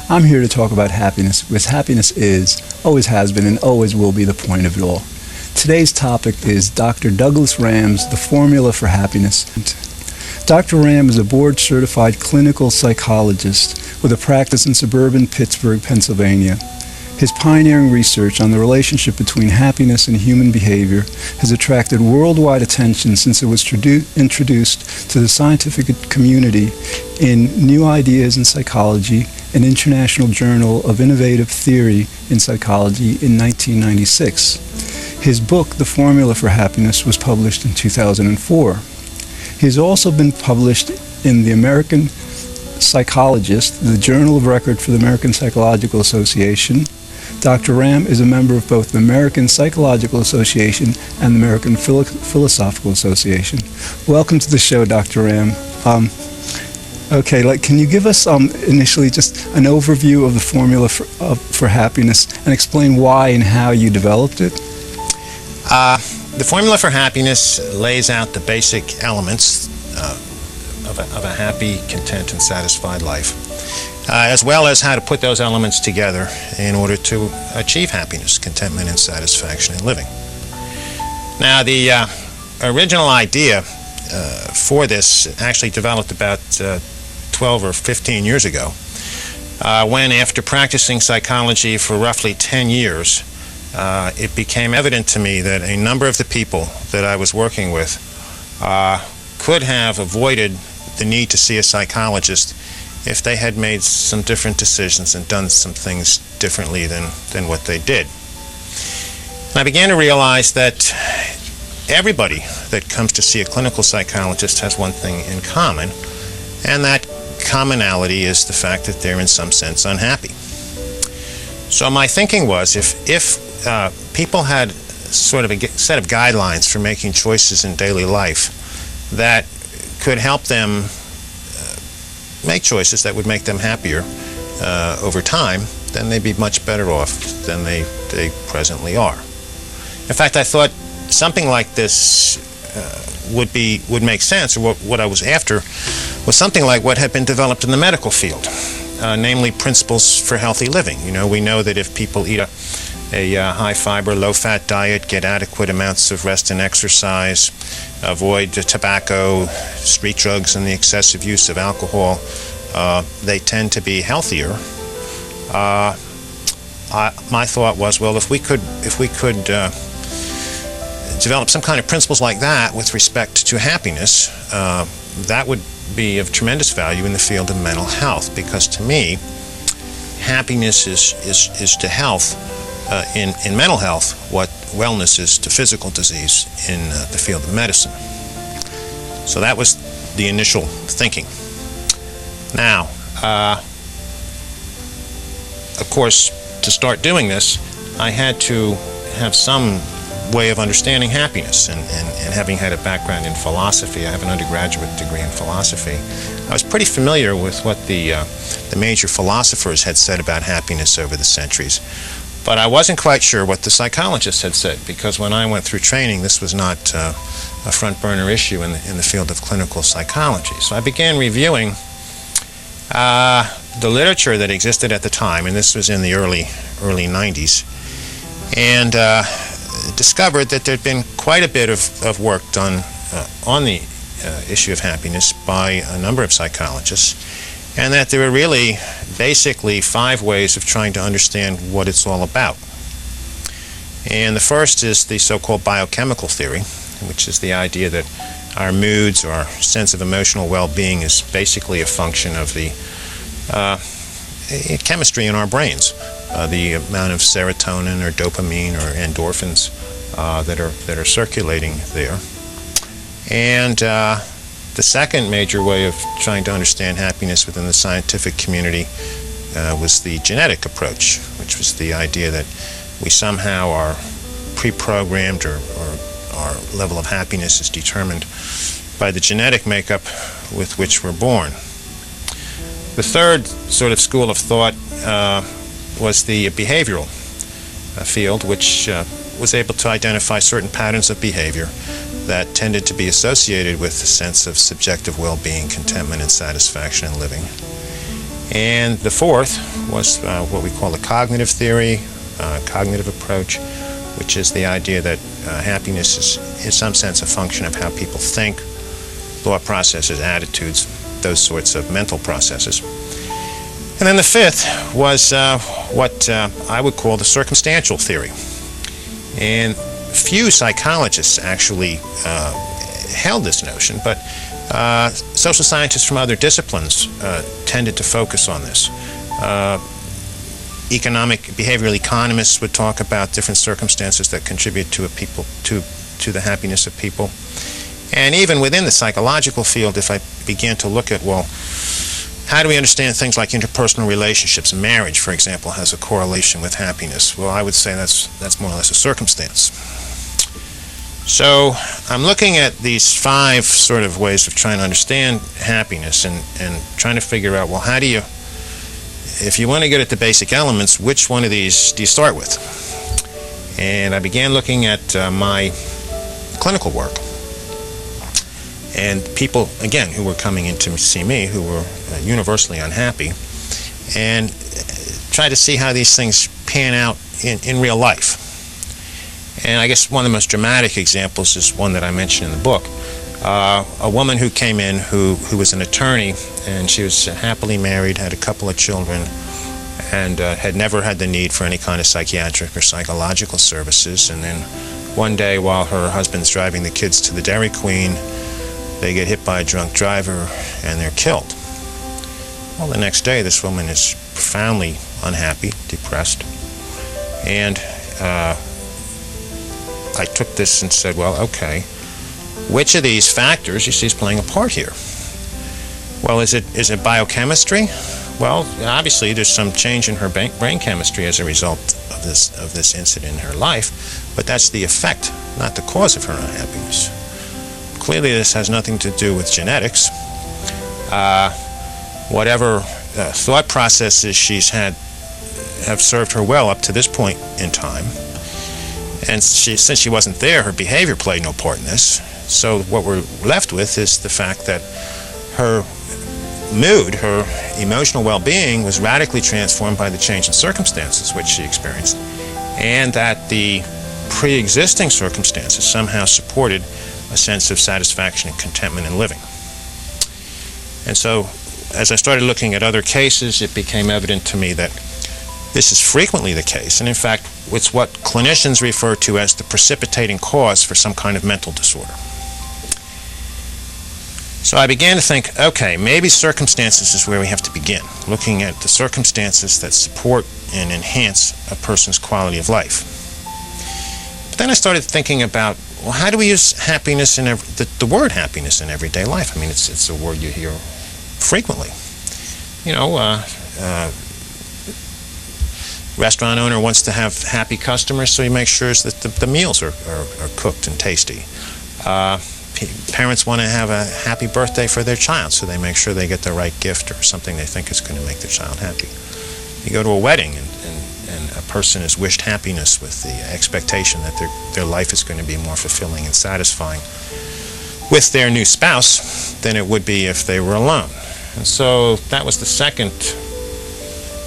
I'm here to talk about happiness, because happiness is, always has been, and always will be the point of it all. Today's topic is Dr. Douglas Ramm's The Formula for Happiness. Dr. Ramm is a board-certified clinical psychologist with a practice in suburban Pittsburgh, Pennsylvania. His pioneering research on the relationship between happiness and human behavior has attracted worldwide attention since it was introduced to the scientific community in New Ideas in Psychology, an international journal of innovative theory in psychology, in 1996. His book, The Formula for Happiness, was published in 2004. He has also been published in the American Psychologist, the journal of record for the American Psychological Association. Dr. Ramm is a member of both the American Psychological Association and the American Philosophical Association. Welcome to the show, Dr. Ramm. Can you give us initially just an overview of the formula for happiness and explain why and how you developed it? The formula for happiness lays out the basic elements of a happy, content, and satisfied life, as well as how to put those elements together in order to achieve happiness, contentment, and satisfaction in living. Now, the original idea for this actually developed about 12 or 15 years ago, when, after practicing psychology for roughly 10 years, it became evident to me that a number of the people that I was working with could have avoided the need to see a psychologist if they had made some different decisions and done some things differently than what they did. And I began to realize that everybody that comes to see a clinical psychologist has one thing in common, and that commonality is the fact that they're in some sense unhappy. So my thinking was, if people had sort of a set of guidelines for making choices in daily life that could help them make choices that would make them happier over time, then they'd be much better off than they presently are. In fact, I thought something like this would make sense, or what I was after was something like what had been developed in the medical field, namely principles for healthy living. You know, we know that if people eat a high-fiber, low-fat diet, get adequate amounts of rest and exercise, avoid tobacco, street drugs, and the excessive use of alcohol, they tend to be healthier. My thought was, well, if we could develop some kind of principles like that with respect to happiness, that would be of tremendous value in the field of mental health, because to me, happiness is to health in mental health what wellness is to physical disease in the field of medicine. So that was the initial thinking. Now, of course, to start doing this, I had to have some way of understanding happiness, and having had a background in philosophy, I have an undergraduate degree in philosophy, I was pretty familiar with what the major philosophers had said about happiness over the centuries. But I wasn't quite sure what the psychologists had said, because when I went through training, this was not a front burner issue in the field of clinical psychology. So I began reviewing the literature that existed at the time, and this was in the early 90s, and discovered that there'd been quite a bit of work done on the issue of happiness by a number of psychologists, and that there were really basically 5 ways of trying to understand what it's all about. And the first is the so-called biochemical theory, which is the idea that our moods, or our sense of emotional well-being, is basically a function of the chemistry in our brains, the amount of serotonin or dopamine or endorphins that are circulating there. And the second major way of trying to understand happiness within the scientific community was the genetic approach, which was the idea that we somehow are pre-programmed, or our level of happiness is determined by the genetic makeup with which we're born. The third sort of school of thought was the behavioral field, which was able to identify certain patterns of behavior that tended to be associated with the sense of subjective well-being, contentment, and satisfaction in living. And the fourth was what we call the cognitive theory, cognitive approach, which is the idea that happiness is, in some sense, a function of how people think, thought processes, attitudes, those sorts of mental processes. And then the fifth was what I would call the circumstantial theory. And few psychologists actually held this notion, but social scientists from other disciplines tended to focus on this. Economic behavioral economists would talk about different circumstances that contribute to the happiness of people. And even within the psychological field, if I began to look at, well, how do we understand things like interpersonal relationships? Marriage, for example, has a correlation with happiness. Well, I would say that's more or less a circumstance. So I'm looking at these five sort of ways of trying to understand happiness and trying to figure out, well, how do you, if you want to get at the basic elements, which one of these do you start with? And I began looking at my clinical work. And people, again, who were coming in to see me, who were universally unhappy, and try to see how these things pan out in real life. And I guess one of the most dramatic examples is one that I mentioned in the book. A woman who came in who was an attorney, and she was happily married, had a couple of children, and had never had the need for any kind of psychiatric or psychological services. And then one day, while her husband's driving the kids to the Dairy Queen, they get hit by a drunk driver and they're killed. Well, the next day, this woman is profoundly unhappy, depressed, and I took this and said, well, okay, which of these factors you see is playing a part here? Well, is it biochemistry? Well, obviously there's some change in her brain chemistry as a result of this incident in her life, but that's the effect, not the cause of her unhappiness. Clearly this has nothing to do with genetics. Whatever thought processes she's had have served her well up to this point in time. And since she wasn't there, her behavior played no part in this. So what we're left with is the fact that her mood, her emotional well-being, was radically transformed by the change in circumstances which she experienced, and that the pre-existing circumstances somehow supported a sense of satisfaction and contentment in living. And so, as I started looking at other cases, it became evident to me that this is frequently the case, and in fact, it's what clinicians refer to as the precipitating cause for some kind of mental disorder. So I began to think, okay, maybe circumstances is where we have to begin, looking at the circumstances that support and enhance a person's quality of life. But then I started thinking about, well, how do we use happiness in the word happiness in everyday life? I mean, it's a word you hear frequently. You know, restaurant owner wants to have happy customers, so he makes sure that the meals are cooked and tasty. Parents want to have a happy birthday for their child, so they make sure they get the right gift or something they think is going to make their child happy. You go to a wedding and a person is wished happiness with the expectation that their life is going to be more fulfilling and satisfying with their new spouse than it would be if they were alone. And so that was the second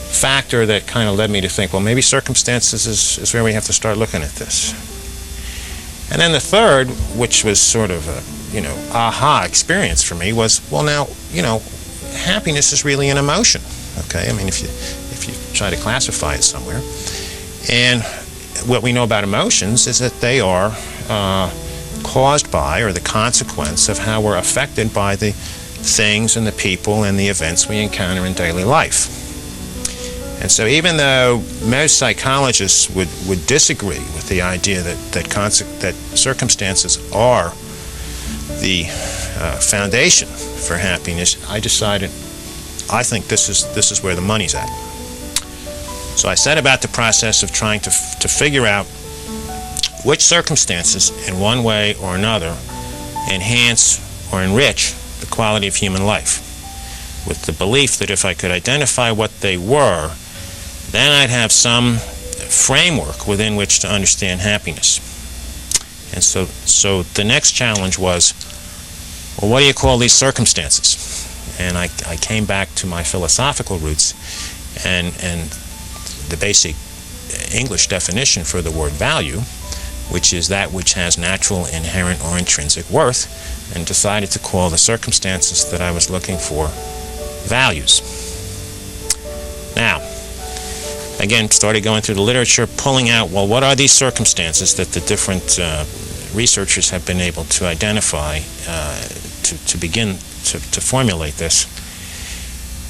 factor that kind of led me to think, well, maybe circumstances is where we have to start looking at this. And then the third, which was sort of a, aha experience for me, was, well, now, happiness is really an emotion. Okay, I mean, if you try to classify it somewhere, and what we know about emotions is that they are caused by, or the consequence of how we're affected by the things and the people and the events we encounter in daily life. And so even though most psychologists would disagree with the idea that circumstances are the foundation for happiness, I decided I think this is where the money's at. So I set about the process of trying to figure out which circumstances in one way or another enhance or enrich the quality of human life, with the belief that if I could identify what they were, then I'd have some framework within which to understand happiness. And so the next challenge was, well, what do you call these circumstances? and I came back to my philosophical roots, and the basic English definition for the word value, which is that which has natural, inherent, or intrinsic worth, and decided to call the circumstances that I was looking for values. Now, again, started going through the literature, pulling out, well, what are these circumstances that the different researchers have been able to identify to begin to formulate this.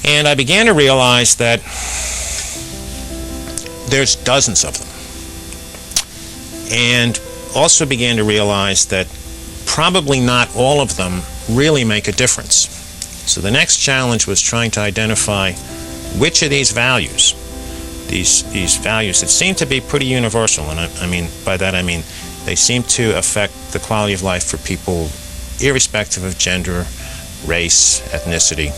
And I began to realize that there's dozens of them. And also began to realize that probably not all of them really make a difference. So the next challenge was trying to identify which of these values, these values that seem to be pretty universal, and I mean by that I mean they seem to affect the quality of life for people irrespective of gender, race, ethnicity.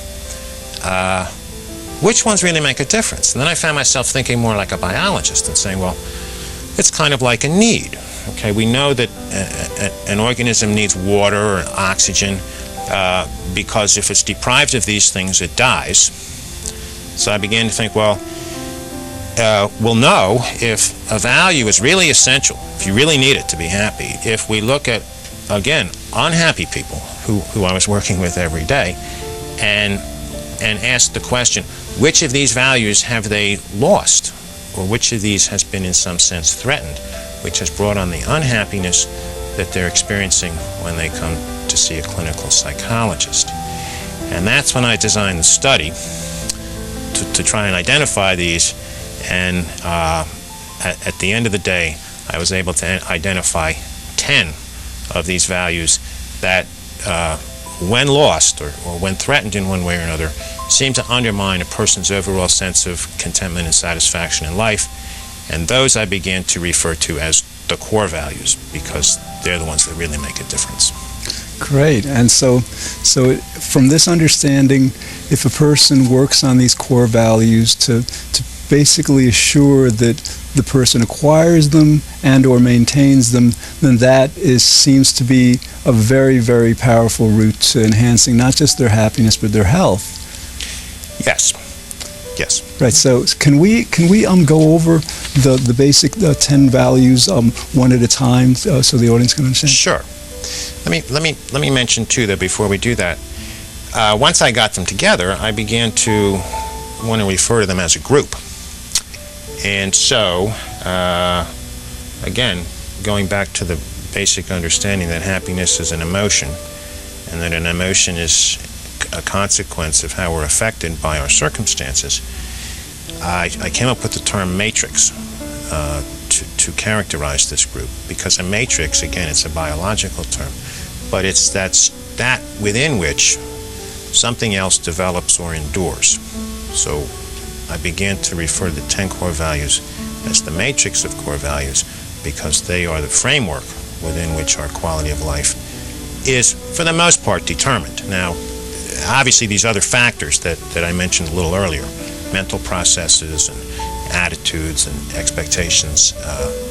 Which ones really make a difference? And then I found myself thinking more like a biologist and saying, well, it's kind of like a need. Okay, we know that an organism needs water or oxygen because if it's deprived of these things, it dies. So I began to think, well, we'll know if a value is really essential, if you really need it to be happy, if we look at, again, unhappy people who I was working with every day and ask the question, which of these values have they lost, or which of these has been in some sense threatened, which has brought on the unhappiness that they're experiencing when they come to see a clinical psychologist. And that's when I designed the study to try and identify these, and at the end of the day I was able to identify 10 of these values that when lost or when threatened in one way or another seem to undermine a person's overall sense of contentment and satisfaction in life, and those I began to refer to as the core values because they're the ones that really make a difference. Great. And so from this understanding, if a person works on these core values to basically assure that the person acquires them and or maintains them, then that seems to be a very, very powerful route to enhancing not just their happiness but their health. Yes. Yes. Right. So can we go over the basic 10 values one at a time so the audience can understand? Sure. Let me mention too that before we do that, once I got them together, I began to want to refer to them as a group. And so, again, going back to the basic understanding that happiness is an emotion, and that an emotion is a consequence of how we're affected by our circumstances, I came up with the term matrix to characterize this group, because a matrix, again, it's a biological term, but it's that within which something else develops or endures. So I began to refer to the 10 core values as the matrix of core values because they are the framework within which our quality of life is, for the most part, determined. Now, obviously, these other factors that I mentioned a little earlier, mental processes and attitudes and expectations,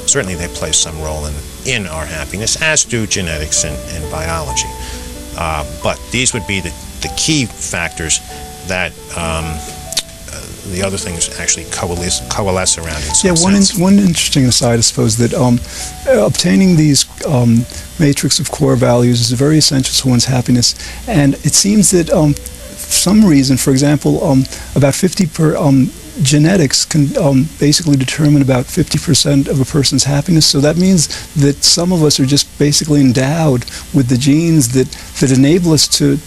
certainly they play some role in our happiness, as do genetics and biology. But these would be the key factors that the other things actually coalesce around in some sense. One interesting aside, I suppose, that obtaining these matrix of core values is very essential to one's happiness, and it seems that for some reason, for example, about 50 genetics can basically determine about 50% of a person's happiness. So that means that some of us are just basically endowed with the genes that enable us to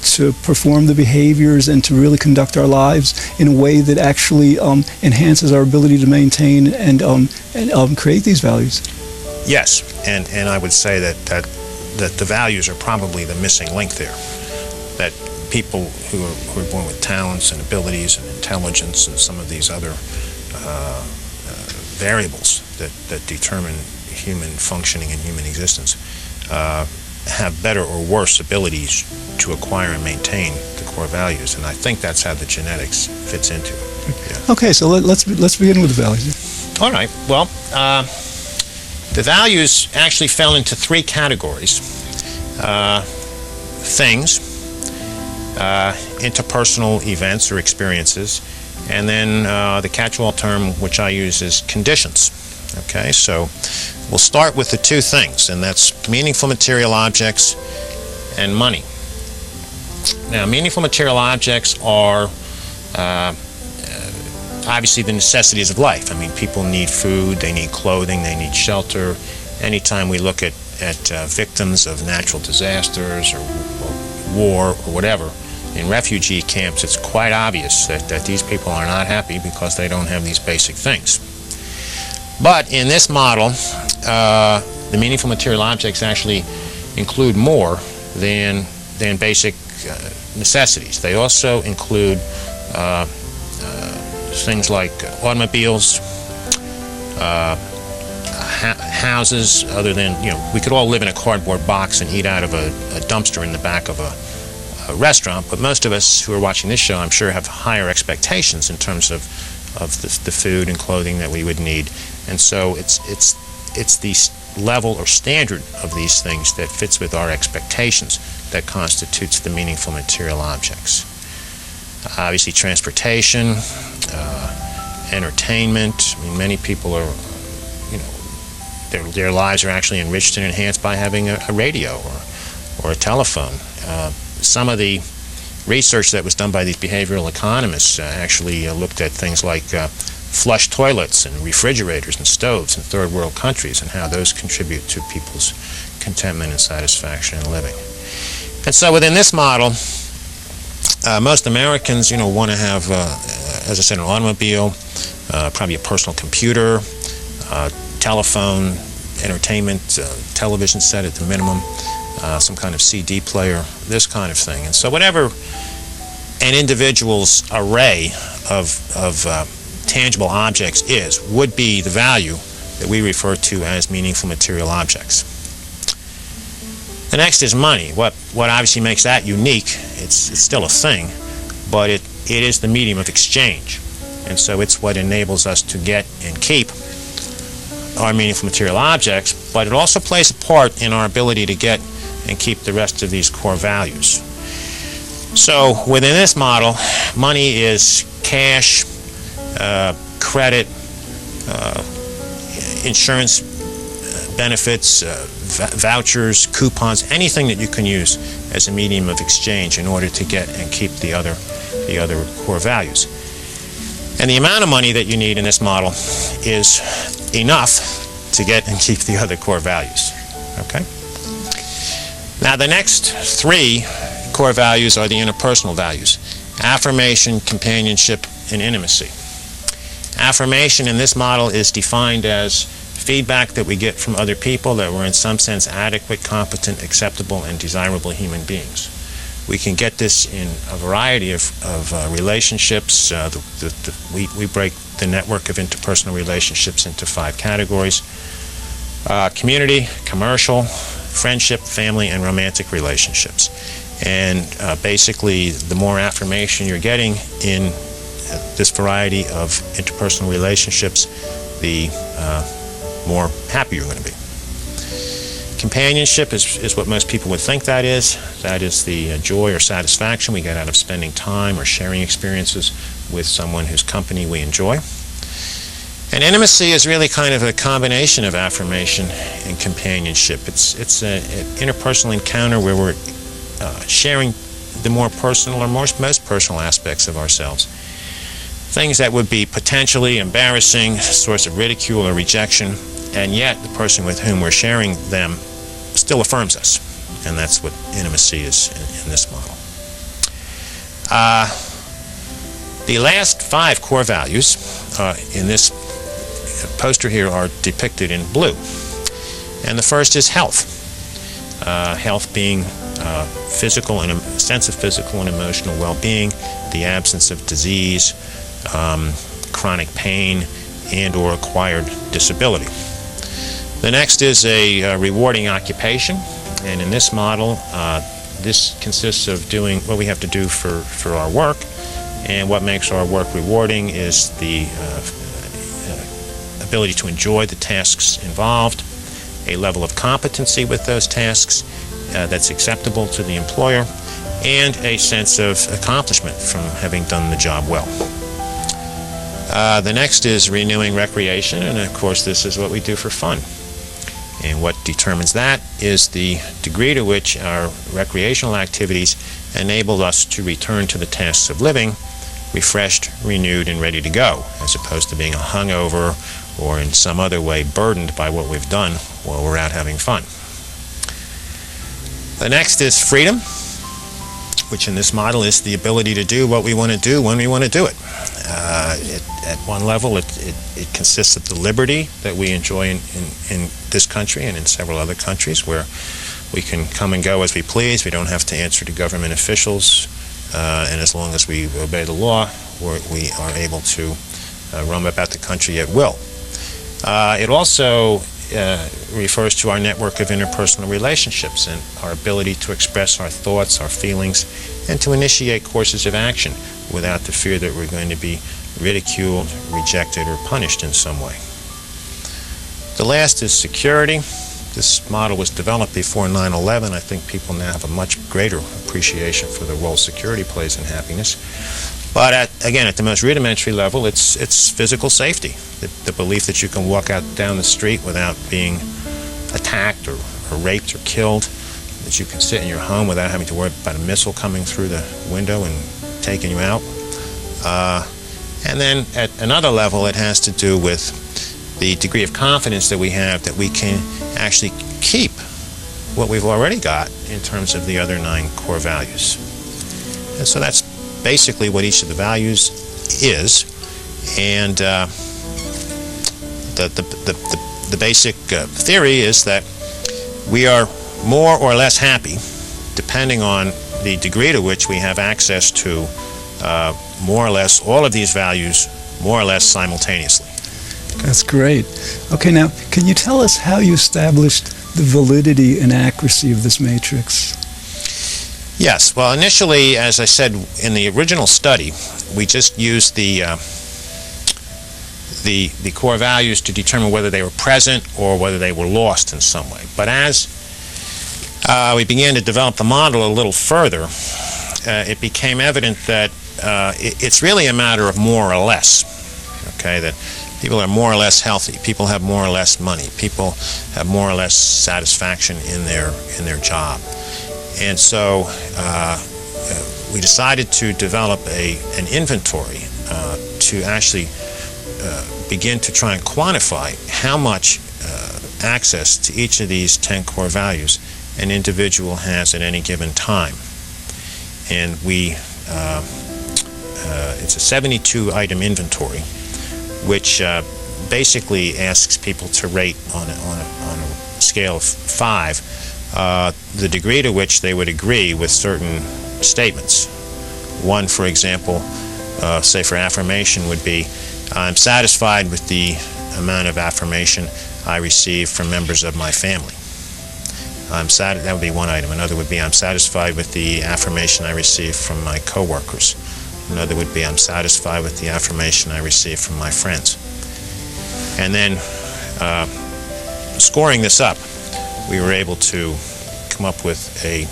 perform the behaviors and to really conduct our lives in a way that actually enhances our ability to maintain and create these values. Yes, and I would say that the values are probably the missing link there. That people who are born with talents and abilities and intelligence and some of these other variables that determine human functioning and human existence have better or worse abilities to acquire and maintain the core values, and I think that's how the genetics fits into it. Yeah. Okay, so let's begin with the values. All right. Well, the values actually fell into 3 categories: things, interpersonal events or experiences, and then the catch-all term which I use is conditions. Okay, so we'll start with the two things, and that's meaningful material objects and money. Now, meaningful material objects are obviously the necessities of life. I mean, people need food, they need clothing, they need shelter. Anytime we look at victims of natural disasters or war or whatever in refugee camps, it's quite obvious that these people are not happy because they don't have these basic things. But in this model, the meaningful material objects actually include more than basic necessities. They also include things like automobiles, houses, other than, we could all live in a cardboard box and eat out of a dumpster in the back of a restaurant, but most of us who are watching this show, I'm sure, have higher expectations in terms of the food and clothing that we would need. And so it's the level or standard of these things that fits with our expectations that constitutes the meaningful material objects. Obviously, transportation, entertainment. I mean, many people are, their lives are actually enriched and enhanced by having a radio or a telephone. Some of the research that was done by these behavioral economists actually looked at things like flush toilets and refrigerators and stoves in third world countries and how those contribute to people's contentment and satisfaction in living. And so within this model, most Americans, want to have, as I said, an automobile, probably a personal computer, telephone, entertainment, television set at the minimum, some kind of CD player, this kind of thing. And so whatever an individual's array of tangible objects would be the value that we refer to as meaningful material objects. The next is money. What obviously makes that unique, it's still a thing, but it is the medium of exchange. And so it's what enables us to get and keep our meaningful material objects, but it also plays a part in our ability to get and keep the rest of these core values. So within this model, money is cash, credit, insurance benefits, vouchers, coupons, anything that you can use as a medium of exchange in order to get and keep the other core values. And the amount of money that you need in this model is enough to get and keep the other core values. Okay? Now, the next three core values are the interpersonal values: affirmation, companionship, and intimacy. Affirmation in this model is defined as feedback that we get from other people that we're in some sense adequate, competent, acceptable, and desirable human beings. We can get this in a variety of relationships. We break the network of interpersonal relationships into 5 categories: community, commercial, friendship, family, and romantic relationships. And basically, the more affirmation you're getting in this variety of interpersonal relationships, the more happy you're going to be. Companionship is what most people would think that is. That is the joy or satisfaction we get out of spending time or sharing experiences with someone whose company we enjoy. And intimacy is really kind of a combination of affirmation and companionship. It's an interpersonal encounter where we're sharing the more personal or most personal aspects of ourselves. Things that would be potentially embarrassing, a source of ridicule or rejection, and yet the person with whom we're sharing them still affirms us. And that's what intimacy is in this model. The last 5 core values in this poster here are depicted in blue. And the first is health. Health being physical and a sense of physical and emotional well-being, the absence of disease, chronic pain, and or acquired disability. The next is a rewarding occupation, and in this model, this consists of doing what we have to do for our work, and what makes our work rewarding is the ability to enjoy the tasks involved, a level of competency with those tasks that's acceptable to the employer, and a sense of accomplishment from having done the job well. The next is renewing recreation, and of course this is what we do for fun. And what determines that is the degree to which our recreational activities enable us to return to the tasks of living refreshed, renewed, and ready to go, as opposed to being hungover or in some other way burdened by what we've done while we're out having fun. The next is freedom, which in this model is the ability to do what we want to do when we want to do it. At one level, it consists of the liberty that we enjoy in this country and in several other countries, where we can come and go as we please. We don't have to answer to government officials, and as long as we obey the law, we are able to roam about the country at will. It also refers to our network of interpersonal relationships and our ability to express our thoughts, our feelings, and to initiate courses of action without the fear that we're going to be ridiculed, rejected, or punished in some way. The last is security. This model was developed before 9/11. I think people now have a much greater appreciation for the role security plays in happiness. But again, at the most rudimentary level, it's physical safety. The belief that you can walk out down the street without being attacked or raped or killed, that you can sit in your home without having to worry about a missile coming through the window and taking you out. And then at another level, it has to do with the degree of confidence that we have that we can actually keep what we've already got in terms of the other 9 core values. And so that's basically what each of the values is. And the basic theory is that we are more or less happy depending on the degree to which we have access to more or less all of these values more or less simultaneously. That's great. Okay, now, can you tell us how you established the validity and accuracy of this matrix? Yes. Well, initially, as I said, in the original study, we just used the core values to determine whether they were present or whether they were lost in some way. But as we began to develop the model a little further, it became evident that it's really a matter of more or less. Okay, that people are more or less healthy, people have more or less money, people have more or less satisfaction in their job. And so we decided to develop an inventory to actually begin to try and quantify how much access to each of these 10 core values an individual has at any given time. And it's a 72-item inventory, which basically asks people to rate on a scale of 5 the degree to which they would agree with certain statements. One, for example, say for affirmation, would be, I'm satisfied with the amount of affirmation I receive from members of my family. That would be one item. Another would be, I'm satisfied with the affirmation I receive from my coworkers. Another would be, I'm satisfied with the affirmation I receive from my friends. And then scoring this up, we were able to come up with a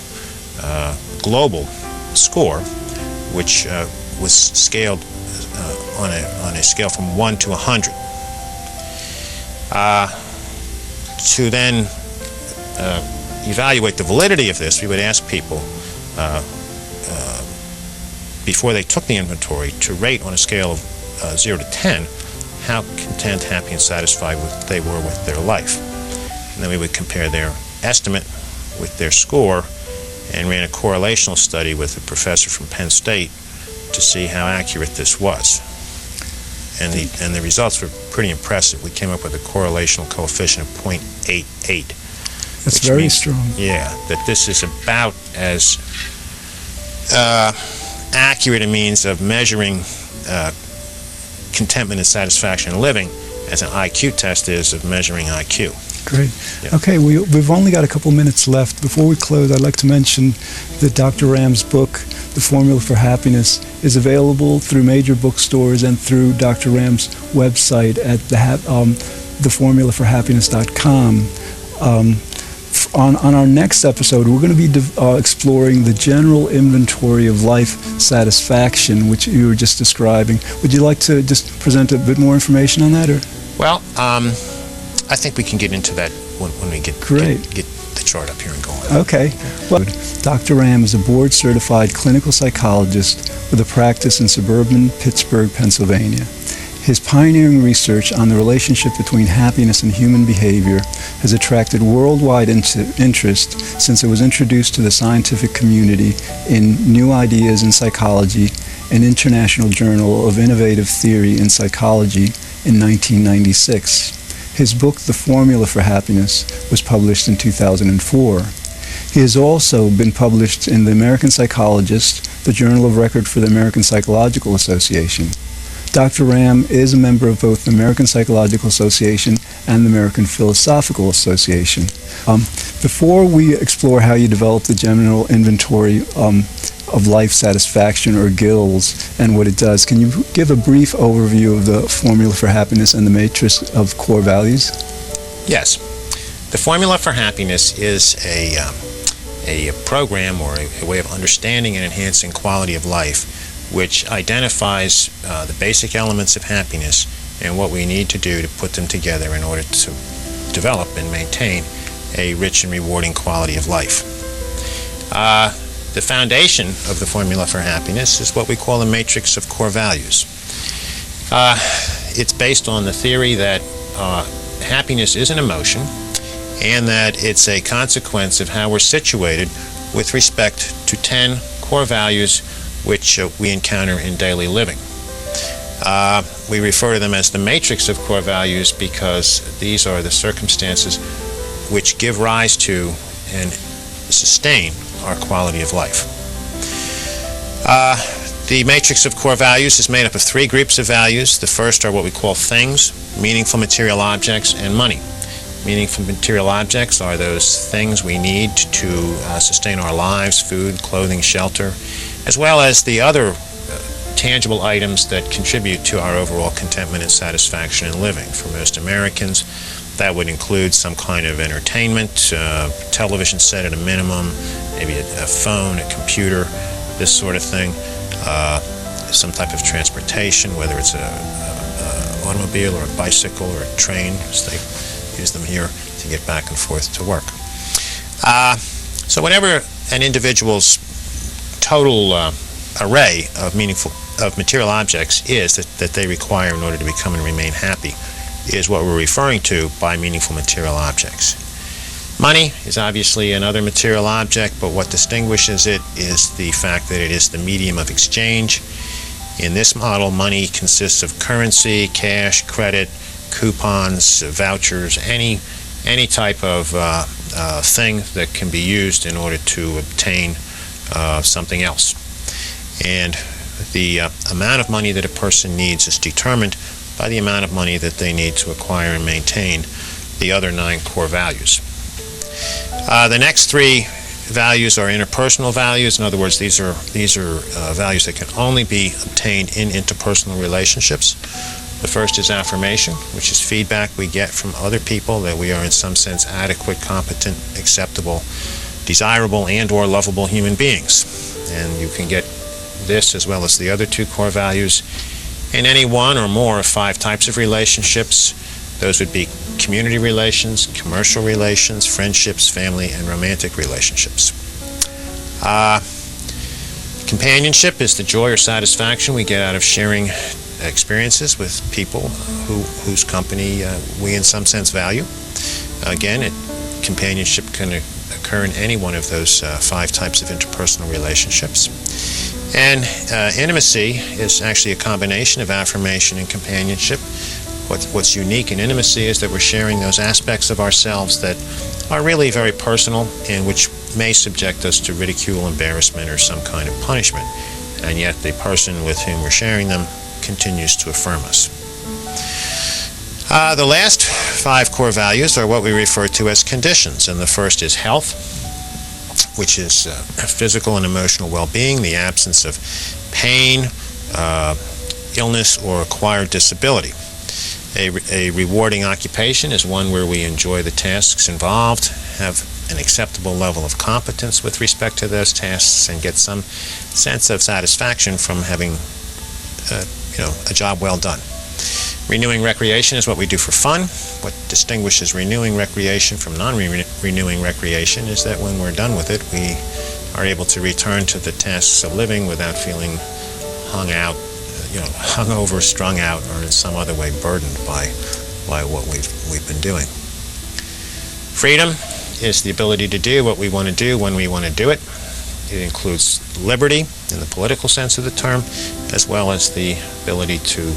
global score, which was scaled on a scale from 1 to 100. To then evaluate the validity of this, we would ask people before they took the inventory to rate on a scale of 0 to 10 how content, happy, and satisfied they were with their life. And then we would compare their estimate with their score and ran a correlational study with a professor from Penn State to see how accurate this was. And the results were pretty impressive. We came up with a correlational coefficient of 0.88. That's very strong. Yeah, that this is about as accurate a means of measuring contentment and satisfaction in living as an IQ test is of measuring IQ. Great. Yeah. Okay, we've only got a couple minutes left. Before we close, I'd like to mention that Dr. Ramm's book, The Formula for Happiness, is available through major bookstores and through Dr. Ramm's website at theformulaforhappiness.com. on our next episode, we're going to be exploring the general inventory of life satisfaction, which you were just describing. Would you like to just present a bit more information on that? Or? Well, I think we can get into that when we get the chart up here and going. Okay. Well, Dr. Ramm is a board-certified clinical psychologist with a practice in suburban Pittsburgh, Pennsylvania. His pioneering research on the relationship between happiness and human behavior has attracted worldwide interest since it was introduced to the scientific community in New Ideas in Psychology, an international journal of innovative theory in psychology, in 1996. His book, The Formula for Happiness, was published in 2004. He has also been published in the American Psychologist, the journal of record for the American Psychological Association. Dr. Ramm is a member of both the American Psychological Association and the American Philosophical Association. Before we explore how you develop the general inventory of life satisfaction, or GILS, and what it does, can you give a brief overview of the Formula for Happiness and the Matrix of Core Values? Yes. The Formula for Happiness is a program or a way of understanding and enhancing quality of life, which identifies the basic elements of happiness and what we need to do to put them together in order to develop and maintain a rich and rewarding quality of life. The foundation of the Formula for Happiness is what we call the Matrix of Core Values. It's based on the theory that happiness is an emotion and that it's a consequence of how we're situated with respect to 10 core values which we encounter in daily living. We refer to them as the matrix of core values because these are the circumstances which give rise to and sustain our quality of life. The matrix of core values is made up of 3 groups of values. The first are what we call things, meaningful material objects, and money. Meaningful material objects are those things we need to sustain our lives: food, clothing, shelter, as well as the other tangible items that contribute to our overall contentment and satisfaction in living. For most Americans, that would include some kind of entertainment, television set at a minimum, maybe a phone, a computer, this sort of thing, some type of transportation, whether it's an automobile or a bicycle or a train, as they use them here to get back and forth to work. So whenever an individual's total array of material objects is that they require in order to become and remain happy is what we're referring to by meaningful material objects. Money is obviously another material object, but what distinguishes it is the fact that it is the medium of exchange. In this model, money consists of currency, cash, credit, coupons, vouchers, any type of thing that can be used in order to obtain something else. And the amount of money that a person needs is determined by the amount of money that they need to acquire and maintain the other 9 core values. The next 3 values are interpersonal values. In other words, these are values that can only be obtained in interpersonal relationships. The first is affirmation, which is feedback we get from other people that we are in some sense adequate, competent, acceptable, desirable, and or lovable human beings. And you can get this as well as the other 2 core values in any one or more of 5 types of relationships. Those would be community relations, commercial relations, friendships, family, and romantic relationships. Companionship is the joy or satisfaction we get out of sharing experiences with people whose company we in some sense value. Again, companionship can occur in any one of those 5 types of interpersonal relationships. And intimacy is actually a combination of affirmation and companionship. What's unique in intimacy is that we're sharing those aspects of ourselves that are really very personal and which may subject us to ridicule, embarrassment, or some kind of punishment. And yet the person with whom we're sharing them continues to affirm us. The last 5 core values are what we refer to as conditions. And the first is health, which is physical and emotional well-being, the absence of pain, illness, or acquired disability. A rewarding occupation is one where we enjoy the tasks involved, have an acceptable level of competence with respect to those tasks and get some sense of satisfaction from having a job well done. Renewing recreation is what we do for fun. What distinguishes renewing recreation from non-renewing recreation is that when we're done with it, we are able to return to the tasks of living without feeling hung over, strung out, or in some other way burdened by what we've been doing. Freedom is the ability to do what we want to do when we want to do it. It includes liberty in the political sense of the term, as well as the ability to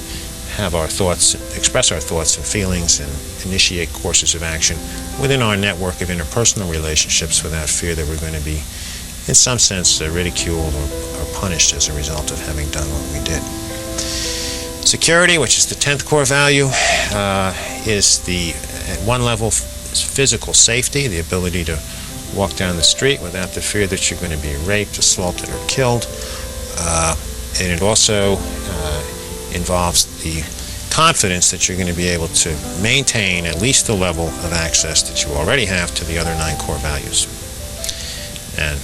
have our thoughts, express our thoughts and feelings, and initiate courses of action within our network of interpersonal relationships without fear that we're going to be, in some sense, ridiculed or punished as a result of having done what we did. Security, which is the 10th core value, is at one level physical safety, the ability to walk down the street without the fear that you're going to be raped, assaulted, or killed. And it also involves the confidence that you're going to be able to maintain at least the level of access that you already have to the other 9 core values. And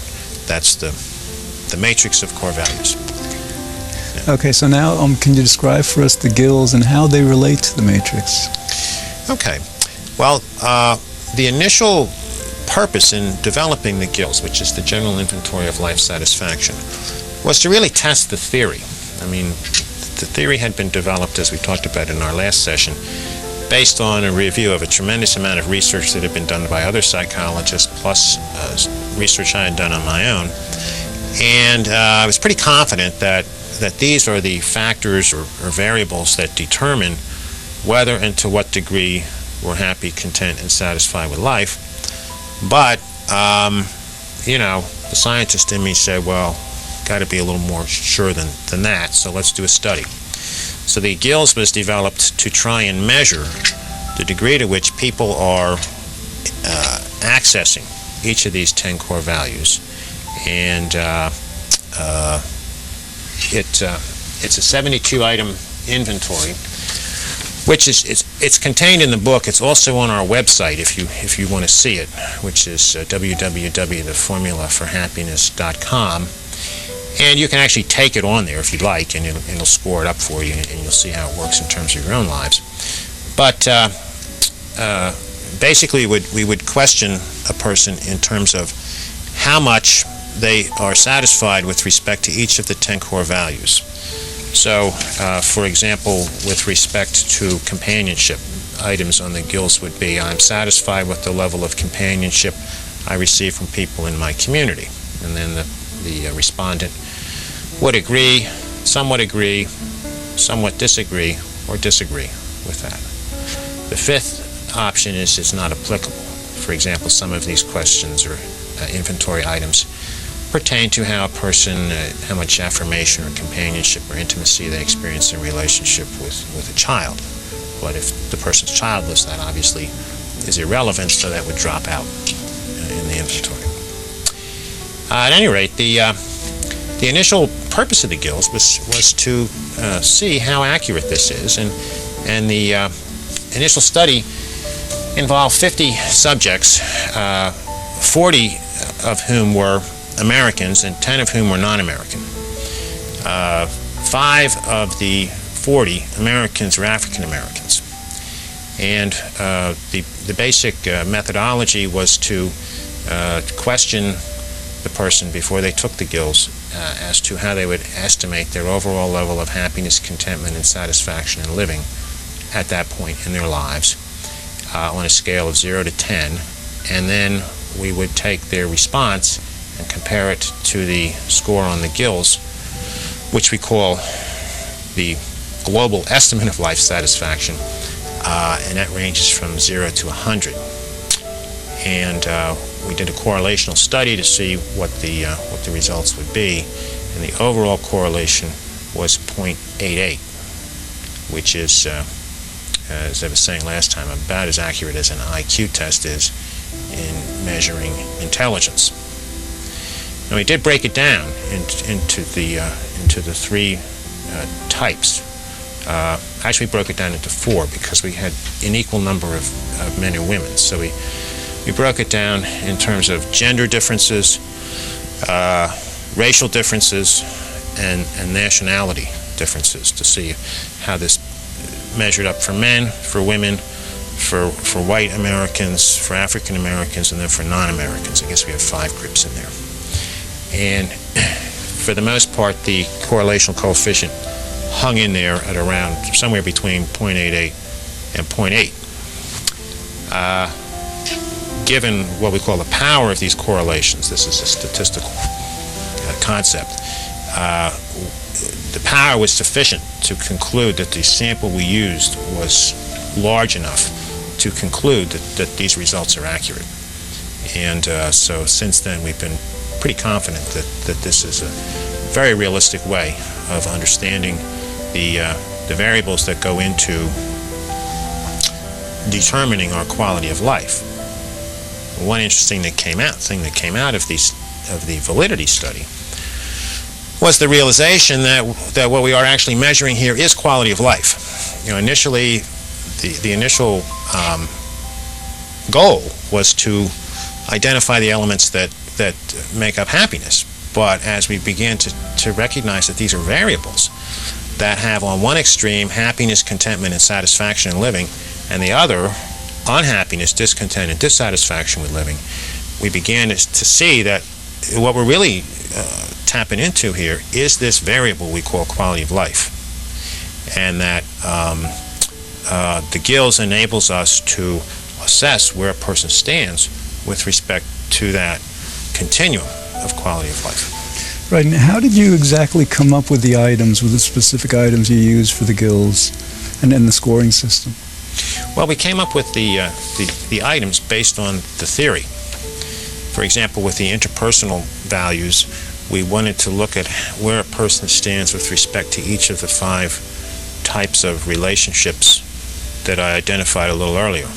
that's the matrix of core values. Yeah. Okay, so now can you describe for us the gills and how they relate to the matrix? Okay. Well, the initial purpose in developing the gills, which is the general inventory of life satisfaction, was to really test the theory. I mean, the theory had been developed, as we talked about in our last session, based on a review of a tremendous amount of research that had been done by other psychologists, plus research I had done on my own. And I was pretty confident that these are the factors or variables that determine whether and to what degree we're happy, content, and satisfied with life. But, the scientist in me said, well, got to be a little more sure than that, so let's do a study. So the gills was developed to try and measure the degree to which people are accessing each of these 10 core values. And it's a 72-item inventory, which it's contained in the book. It's also on our website if you want to see it, which is www.theformulaforhappiness.com. And you can actually take it on there if you'd like, and it'll score it up for you, and you'll see how it works in terms of your own lives. But basically, we would question a person in terms of how much they are satisfied with respect to each of the 10 core values. So, for example, with respect to companionship, items on the gills would be, I'm satisfied with the level of companionship I receive from people in my community. And then the respondent would agree, somewhat disagree, or disagree with that. The 5th option is it's not applicable. For example, some of these questions or inventory items pertain to how a person, how much affirmation or companionship or intimacy they experience in relationship with a child. But if the person's childless, that obviously is irrelevant, so that would drop out in the inventory. At any rate, the initial purpose of the gills was to see how accurate this is, and the initial study involved 50 subjects, 40 of whom were Americans and 10 of whom were non-American. 5 of the 40 Americans were African Americans. And the basic methodology was to question the person before they took the gills as to how they would estimate their overall level of happiness, contentment, and satisfaction in living at that point in their lives on a scale of 0 to 10. And then we would take their response and compare it to the score on the gills, which we call the global estimate of life satisfaction, and that ranges from 0 to 100. And we did a correlational study to see what the results would be, and the overall correlation was 0.88, which is, as I was saying last time, about as accurate as an IQ test is in measuring intelligence. Now we did break it down into the 3 types. Actually broke it down into 4 because we had an equal number of men and women. So we we broke it down in terms of gender differences, racial differences, and nationality differences to see how this measured up for men, for women, for white Americans, for African Americans, and then for non-Americans. I guess we have 5 groups in there. And for the most part, the correlational coefficient hung in there at around somewhere between 0.88 and 0.8. Given what we call the power of these correlations, this is a statistical concept, the power was sufficient to conclude that the sample we used was large enough to conclude that these results are accurate. And so since then we've been pretty confident that this is a very realistic way of understanding the variables that go into determining our quality of life. One interesting thing that came out of the validity study was the realization that what we are actually measuring here is quality of life. Initially, the initial goal was to identify the elements that make up happiness. But as we began to recognize that these are variables that have on one extreme happiness, contentment, and satisfaction in living, and the other unhappiness, discontent, and dissatisfaction with living, we began to see that what we're really tapping into here is this variable we call quality of life, and that the GILS enables us to assess where a person stands with respect to that continuum of quality of life. Right, and how did you exactly come up with the items, with the specific items you use for the GILS and then the scoring system? Well, we came up with the items based on the theory. For example, with the interpersonal values, we wanted to look at where a person stands with respect to each of the 5 types of relationships that I identified a little earlier.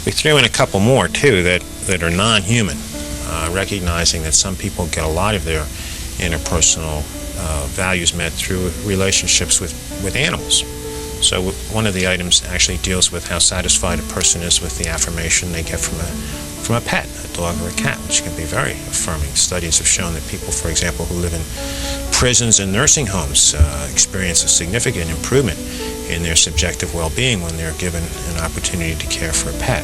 We threw in a couple more, too, that are non-human, recognizing that some people get a lot of their interpersonal values met through relationships with animals. So one of the items actually deals with how satisfied a person is with the affirmation they get from a pet, a dog or a cat, which can be very affirming. Studies have shown that people, for example, who live in prisons and nursing homes experience a significant improvement in their subjective well-being when they're given an opportunity to care for a pet.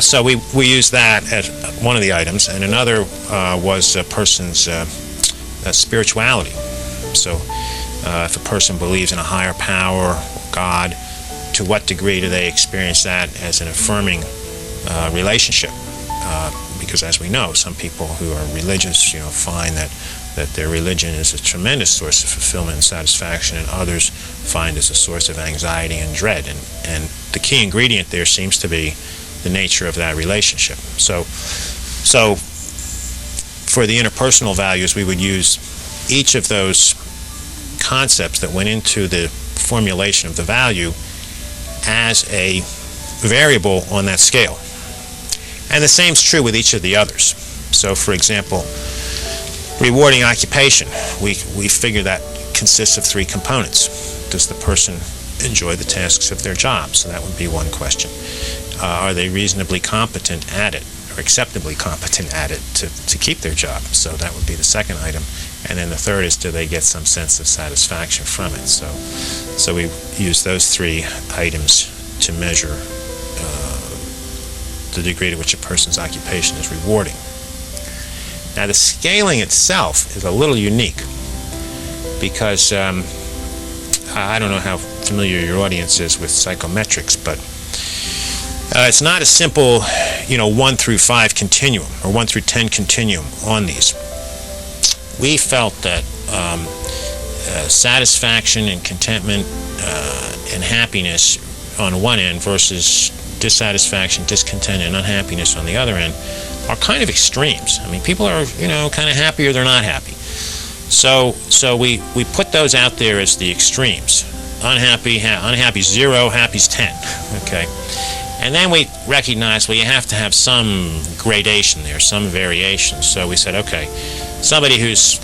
So we use that as one of the items, and another was a person's spirituality. So if a person believes in a higher power, God, to what degree do they experience that as an affirming relationship? Because as we know, some people who are religious, find that their religion is a tremendous source of fulfillment and satisfaction, and others find it's a source of anxiety and dread. And the key ingredient there seems to be the nature of that relationship. So for the interpersonal values, we would use each of those concepts that went into the formulation of the value as a variable on that scale. And the same is true with each of the others. So, for example, rewarding occupation, we figure that consists of 3 components. Does the person enjoy the tasks of their job? So that would be one question. Are they reasonably competent at it, or acceptably competent at it to keep their job? So that would be the second item. And then the third is, do they get some sense of satisfaction from it? So we use those 3 items to measure the degree to which a person's occupation is rewarding. Now, the scaling itself is a little unique because I don't know how familiar your audience is with psychometrics, but it's not a simple, 1 through 5 continuum or 1 through 10 continuum on these. We felt that satisfaction and contentment and happiness on one end versus dissatisfaction, discontent, and unhappiness on the other end are kind of extremes. I mean, people are, kind of happy or they're not happy. So we put those out there as the extremes. Unhappy 0, happy's 10. Okay. And then we recognized, you have to have some gradation there, some variation. So we said, okay, somebody who's,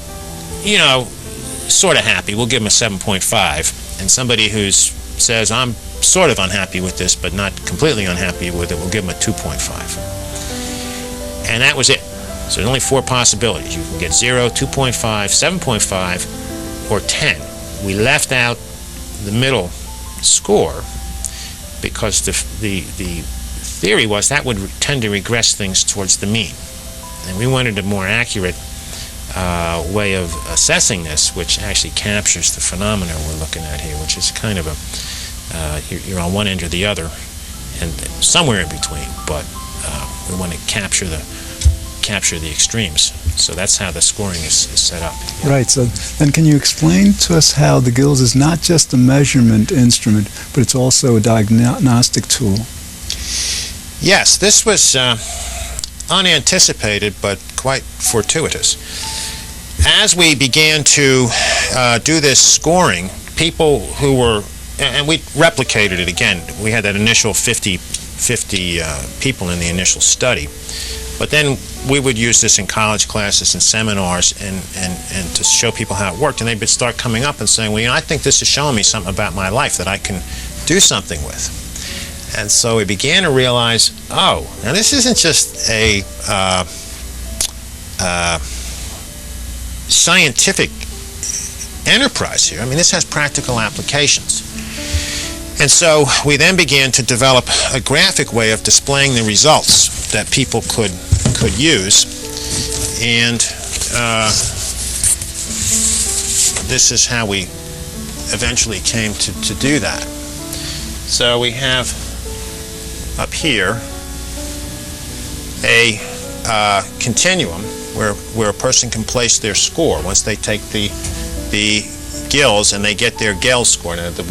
sort of happy, we'll give them a 7.5. And somebody who's says, I'm sort of unhappy with this, but not completely unhappy with it, we'll give them a 2.5. And that was it. So there's only 4 possibilities. You can get 0, 2.5, 7.5, or 10. We left out the middle score because the theory was that would tend to regress things towards the mean. And we wanted a more accurate way of assessing this, which actually captures the phenomena we're looking at here, which is kind of a, you're on one end or the other, and somewhere in between, but we want to capture the extremes. So that's how the scoring is set up. Right, so then can you explain to us how the GILS is not just a measurement instrument, but it's also a diagnostic tool? Yes, this was unanticipated, but quite fortuitous. As we began to do this scoring, people who were, and we replicated it again, we had that initial 50 people in the initial study, but then we would use this in college classes and seminars and to show people how it worked, and they would start coming up and saying, well, you know, I think this is showing me something about my life that I can do something with. And so we began to realize, oh, now this isn't just a scientific enterprise here. I mean, this has practical applications. And so we then began to develop a graphic way of displaying the results that people could use. And this is how we eventually came to do that. So we have up here a continuum where a person can place their score once they take the GILS and they get their GELS score. Now the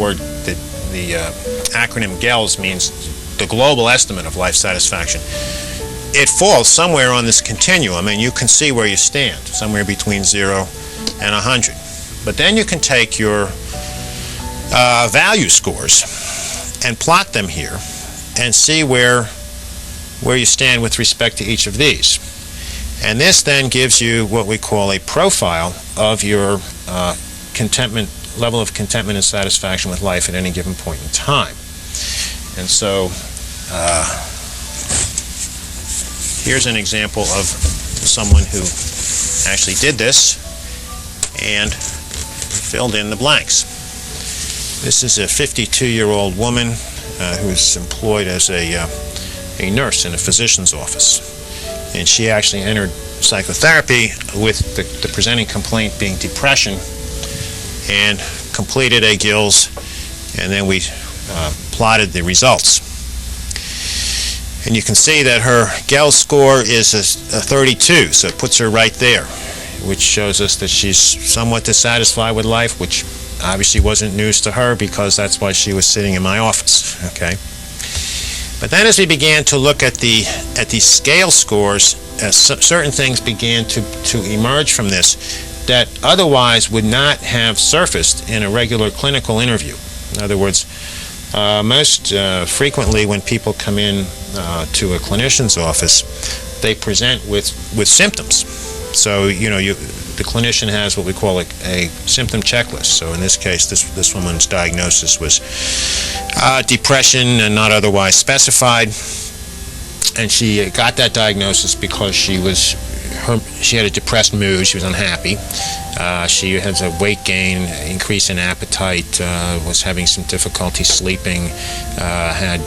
acronym GELS means the global estimate of life satisfaction. It falls somewhere on this continuum, and you can see where you stand, somewhere between 0 and 100. But then you can take your value scores and plot them here and see where you stand with respect to each of these. And this then gives you what we call a profile of your level of contentment and satisfaction with life at any given point in time. And so here's an example of someone who actually did this and filled in the blanks. This is a 52-year-old woman who is employed as a nurse in a physician's office. And she actually entered psychotherapy with the presenting complaint being depression, and completed a GILS, and then we plotted the results. And you can see that her GELS score is a 32, so it puts her right there, which shows us that she's somewhat dissatisfied with life, which obviously wasn't news to her because that's why she was sitting in my office. Okay. But then as we began to look at these scale scores, certain things began to emerge from this that otherwise would not have surfaced in a regular clinical interview. In other words, most frequently when people come in to a clinician's office, they present with symptoms. So, you know, the clinician has what we call a symptom checklist. So in this case, this woman's diagnosis was depression and not otherwise specified. And she got that diagnosis because she had a depressed mood, she was unhappy. She has a weight gain, increase in appetite, was having some difficulty sleeping, had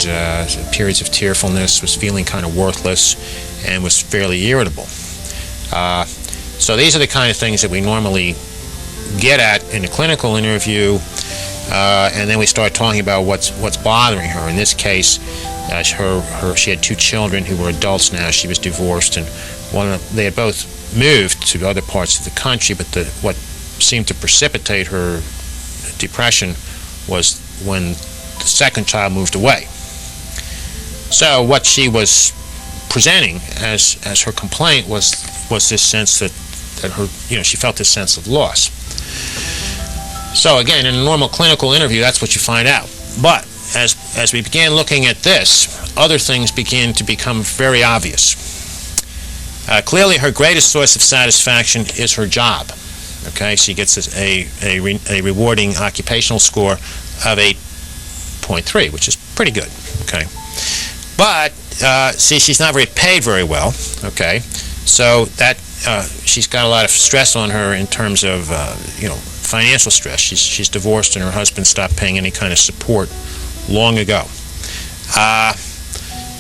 periods of tearfulness, was feeling kind of worthless, and was fairly irritable. So these are the kind of things that we normally get at in a clinical interview, and then we start talking about what's bothering her. In this case, she had 2 children who were adults now. She was divorced, and they had both moved to other parts of the country, but what seemed to precipitate her depression was when the second child moved away. So what she was presenting as her complaint was this sense that her, you know, she felt this sense of loss. So again, in a normal clinical interview, that's what you find out. But as we began looking at this, other things began to become very obvious. Clearly, her greatest source of satisfaction is her job. Okay, she gets a rewarding occupational score of a 0.3, which is pretty good, okay? But, see, she's not paid very well, okay? So that, she's got a lot of stress on her in terms of, financial stress. She's divorced and her husband stopped paying any kind of support long ago.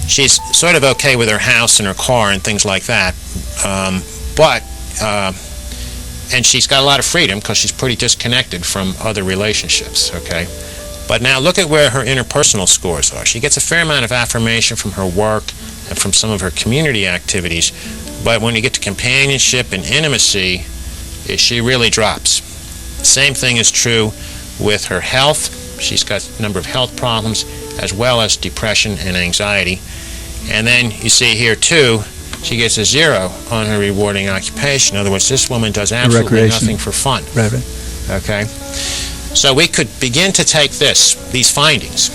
She's sort of okay with her house and her car and things like that, and she's got a lot of freedom because she's pretty disconnected from other relationships, okay? But now look at where her interpersonal scores are. She gets a fair amount of affirmation from her work and from some of her community activities, but when you get to companionship and intimacy, she really drops. The same thing is true with her health. She's got a number of health problems as well as depression and anxiety. And then you see here too, she gets a 0 on her rewarding occupation. In other words, this woman does absolutely nothing for fun. Right. Okay? So we could begin to take these findings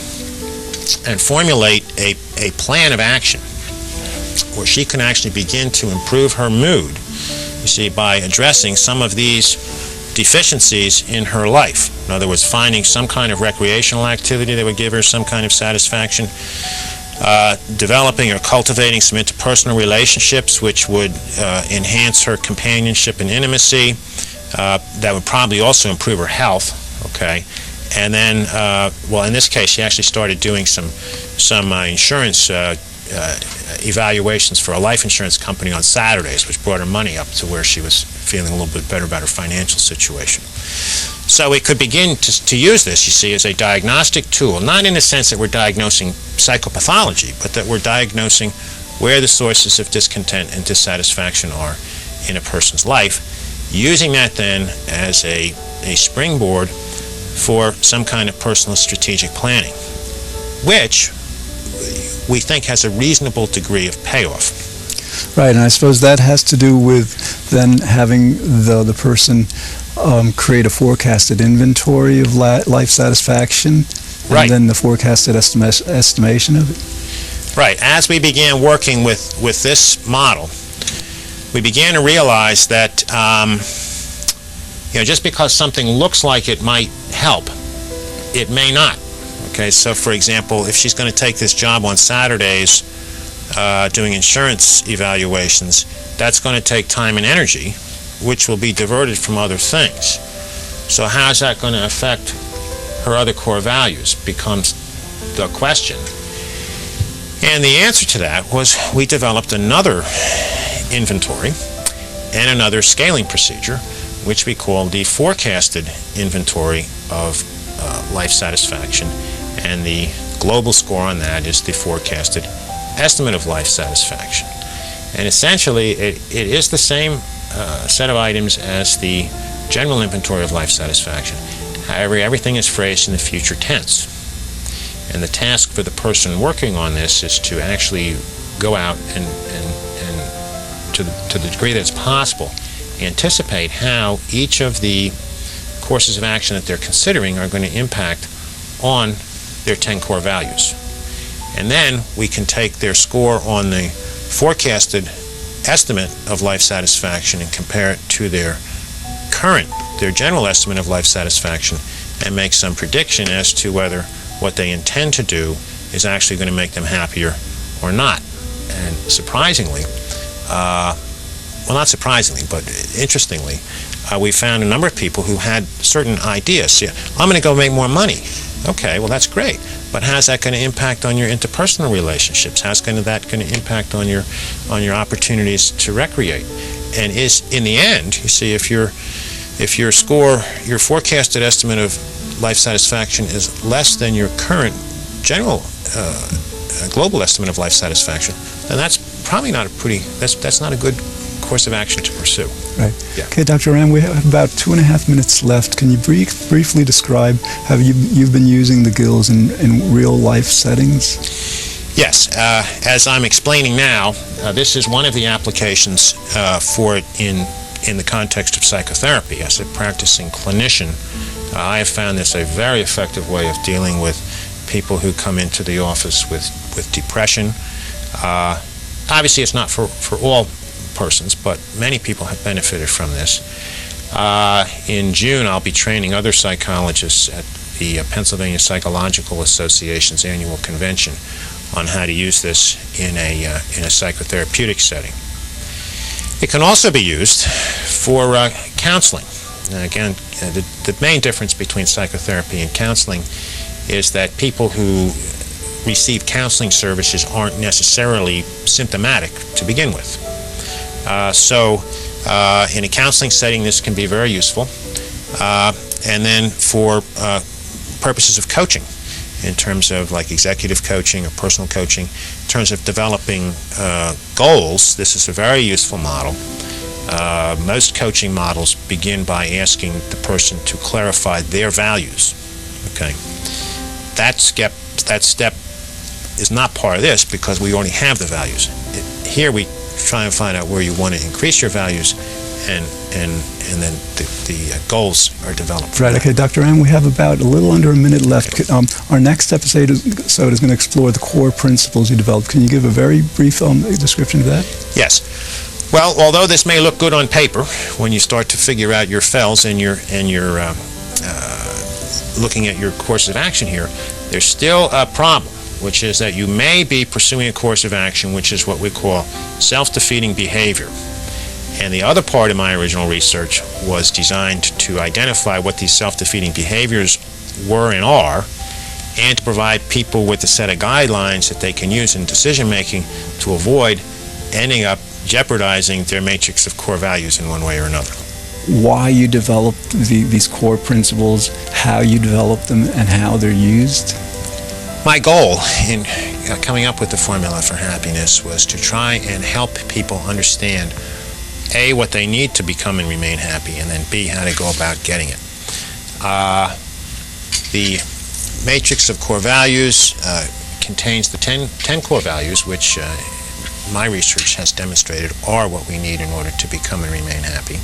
and formulate a plan of action where she can actually begin to improve her mood, you see, by addressing some of these deficiencies in her life. In other words, finding some kind of recreational activity that would give her some kind of satisfaction, developing or cultivating some interpersonal relationships which would enhance her companionship and intimacy. That would probably also improve her health, okay? And then, well, in this case, she actually started doing some insurance evaluations for a life insurance company on Saturdays, which brought her money up to where she was feeling a little bit better about her financial situation. So we could begin to use this, you see, as a diagnostic tool, not in the sense that we're diagnosing psychopathology, but that we're diagnosing where the sources of discontent and dissatisfaction are in a person's life, using that then as a springboard for some kind of personal strategic planning, which we think has a reasonable degree of payoff. Right, and I suppose that has to do with then having the person create a forecasted inventory of life satisfaction, right, and then the forecasted estimation of it. Right. As we began working with this model, we began to realize that just because something looks like it might help, it may not. Okay, so for example, if she's going to take this job on Saturdays doing insurance evaluations, that's going to take time and energy, which will be diverted from other things. So how is that going to affect her other core values becomes the question. And the answer to that was we developed another inventory and another scaling procedure, which we call the forecasted inventory of life satisfaction, and the global score on that is the forecasted estimate of life satisfaction. And essentially it is the same set of items as the general inventory of life satisfaction. However, everything is phrased in the future tense. And the task for the person working on this is to actually go out and to the degree that it's possible, anticipate how each of the courses of action that they're considering are going to impact on their 10 core values. And then we can take their score on the forecasted estimate of life satisfaction and compare it to their general estimate of life satisfaction and make some prediction as to whether what they intend to do is actually going to make them happier or not. And surprisingly, well, not surprisingly, but interestingly, we found a number of people who had certain ideas. Yeah, I'm going to go make more money. Okay, well, that's great. But how's that going to impact on your interpersonal relationships? How's that going to impact on your opportunities to recreate? And in the end, you see, if your forecasted estimate of life satisfaction is less than your current general global estimate of life satisfaction, then that's probably not that's not a good course of action to pursue. Right. Yeah. Okay, Dr. Ramm, we have about 2.5 minutes left. Can you briefly describe how you've been using the GILs in real life settings? Yes. As I'm explaining now, this is one of the applications for it in the context of psychotherapy. As a practicing clinician, I have found this a very effective way of dealing with people who come into the office with depression. Obviously, it's not for all persons, but many people have benefited from this. In June, I'll be training other psychologists the Pennsylvania Psychological Association's annual convention on how to use this in a psychotherapeutic setting. It can also be used for counseling. Now, again, the main difference between psychotherapy and counseling is that people who receive counseling services aren't necessarily symptomatic to begin with. So in a counseling setting, this can be very useful. And then for purposes of coaching, in terms of like executive coaching or personal coaching, in terms of developing goals, this is a very useful model. Most coaching models begin by asking the person to clarify their values. Okay, that step is not part of this because we already have the values. Here we try and find out where you want to increase your values, and then the goals are developed. Right. Okay, Dr. Ramm, we have about a little under a minute left. Our next episode is going to explore the core principles you developed. Can you give a very brief description of that? Yes. Well, although this may look good on paper, when you start to figure out your fells and you're looking at your course of action here, there's still a problem, which is that you may be pursuing a course of action which is what we call self-defeating behavior. And the other part of my original research was designed to identify what these self-defeating behaviors were and are, and to provide people with a set of guidelines that they can use in decision-making to avoid ending up jeopardizing their matrix of core values in one way or another. Why you developed these core principles, how you developed them, and how they're used? My goal in coming up with the formula for happiness was to try and help people understand A, what they need to become and remain happy, and then B, how to go about getting it. The matrix of core values contains the 10 core values, which my research has demonstrated are what we need in order to become and remain happy.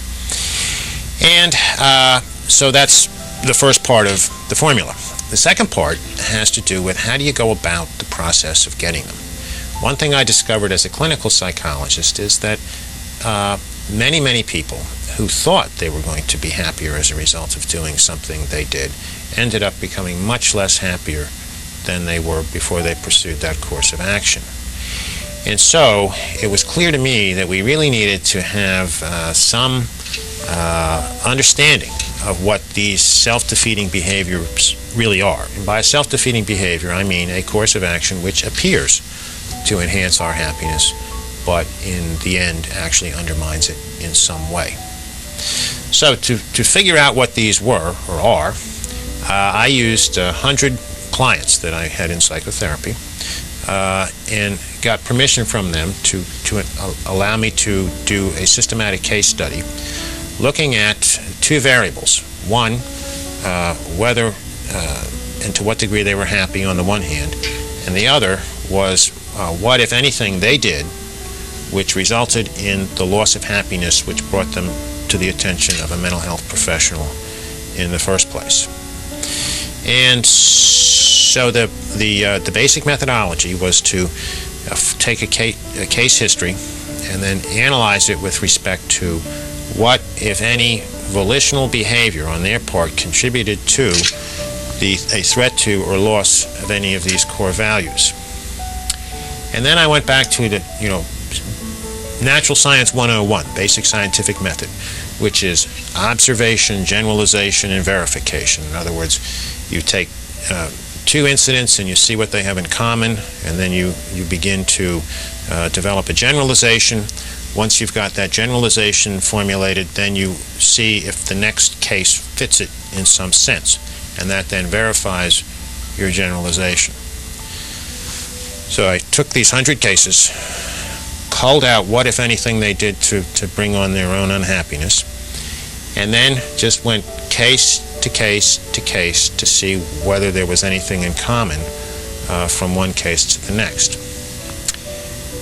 And so that's the first part of the formula. The second part has to do with how do you go about the process of getting them. One thing I discovered as a clinical psychologist is that many people who thought they were going to be happier as a result of doing something they did ended up becoming much less happier than they were before they pursued that course of action. And so it was clear to me that we really needed to have some understanding of what these self-defeating behaviors really are. And by self-defeating behavior, I mean a course of action which appears to enhance our happiness, but in the end actually undermines it in some way. So to figure out what these were or are, I used 100 clients that I had in psychotherapy and got permission from them to allow me to do a systematic case study looking at two variables. One, whether and to what degree they were happy on the one hand, and the other was what, if anything, they did which resulted in the loss of happiness which brought them to the attention of a mental health professional in the first place. And so the basic methodology was to take a case history and then analyze it with respect to what, if any, volitional behavior on their part contributed to a threat to or loss of any of these core values. And then I went back to the, Natural Science 101, basic scientific method, which is observation, generalization, and verification. In other words, you take two incidents and you see what they have in common, and then you begin to develop a generalization. Once you've got that generalization formulated, then you see if the next case fits it in some sense, and that then verifies your generalization. So I took these 100 cases, culled out what, if anything, they did to bring on their own unhappiness, and then just went case to case to case to see whether there was anything in common from one case to the next.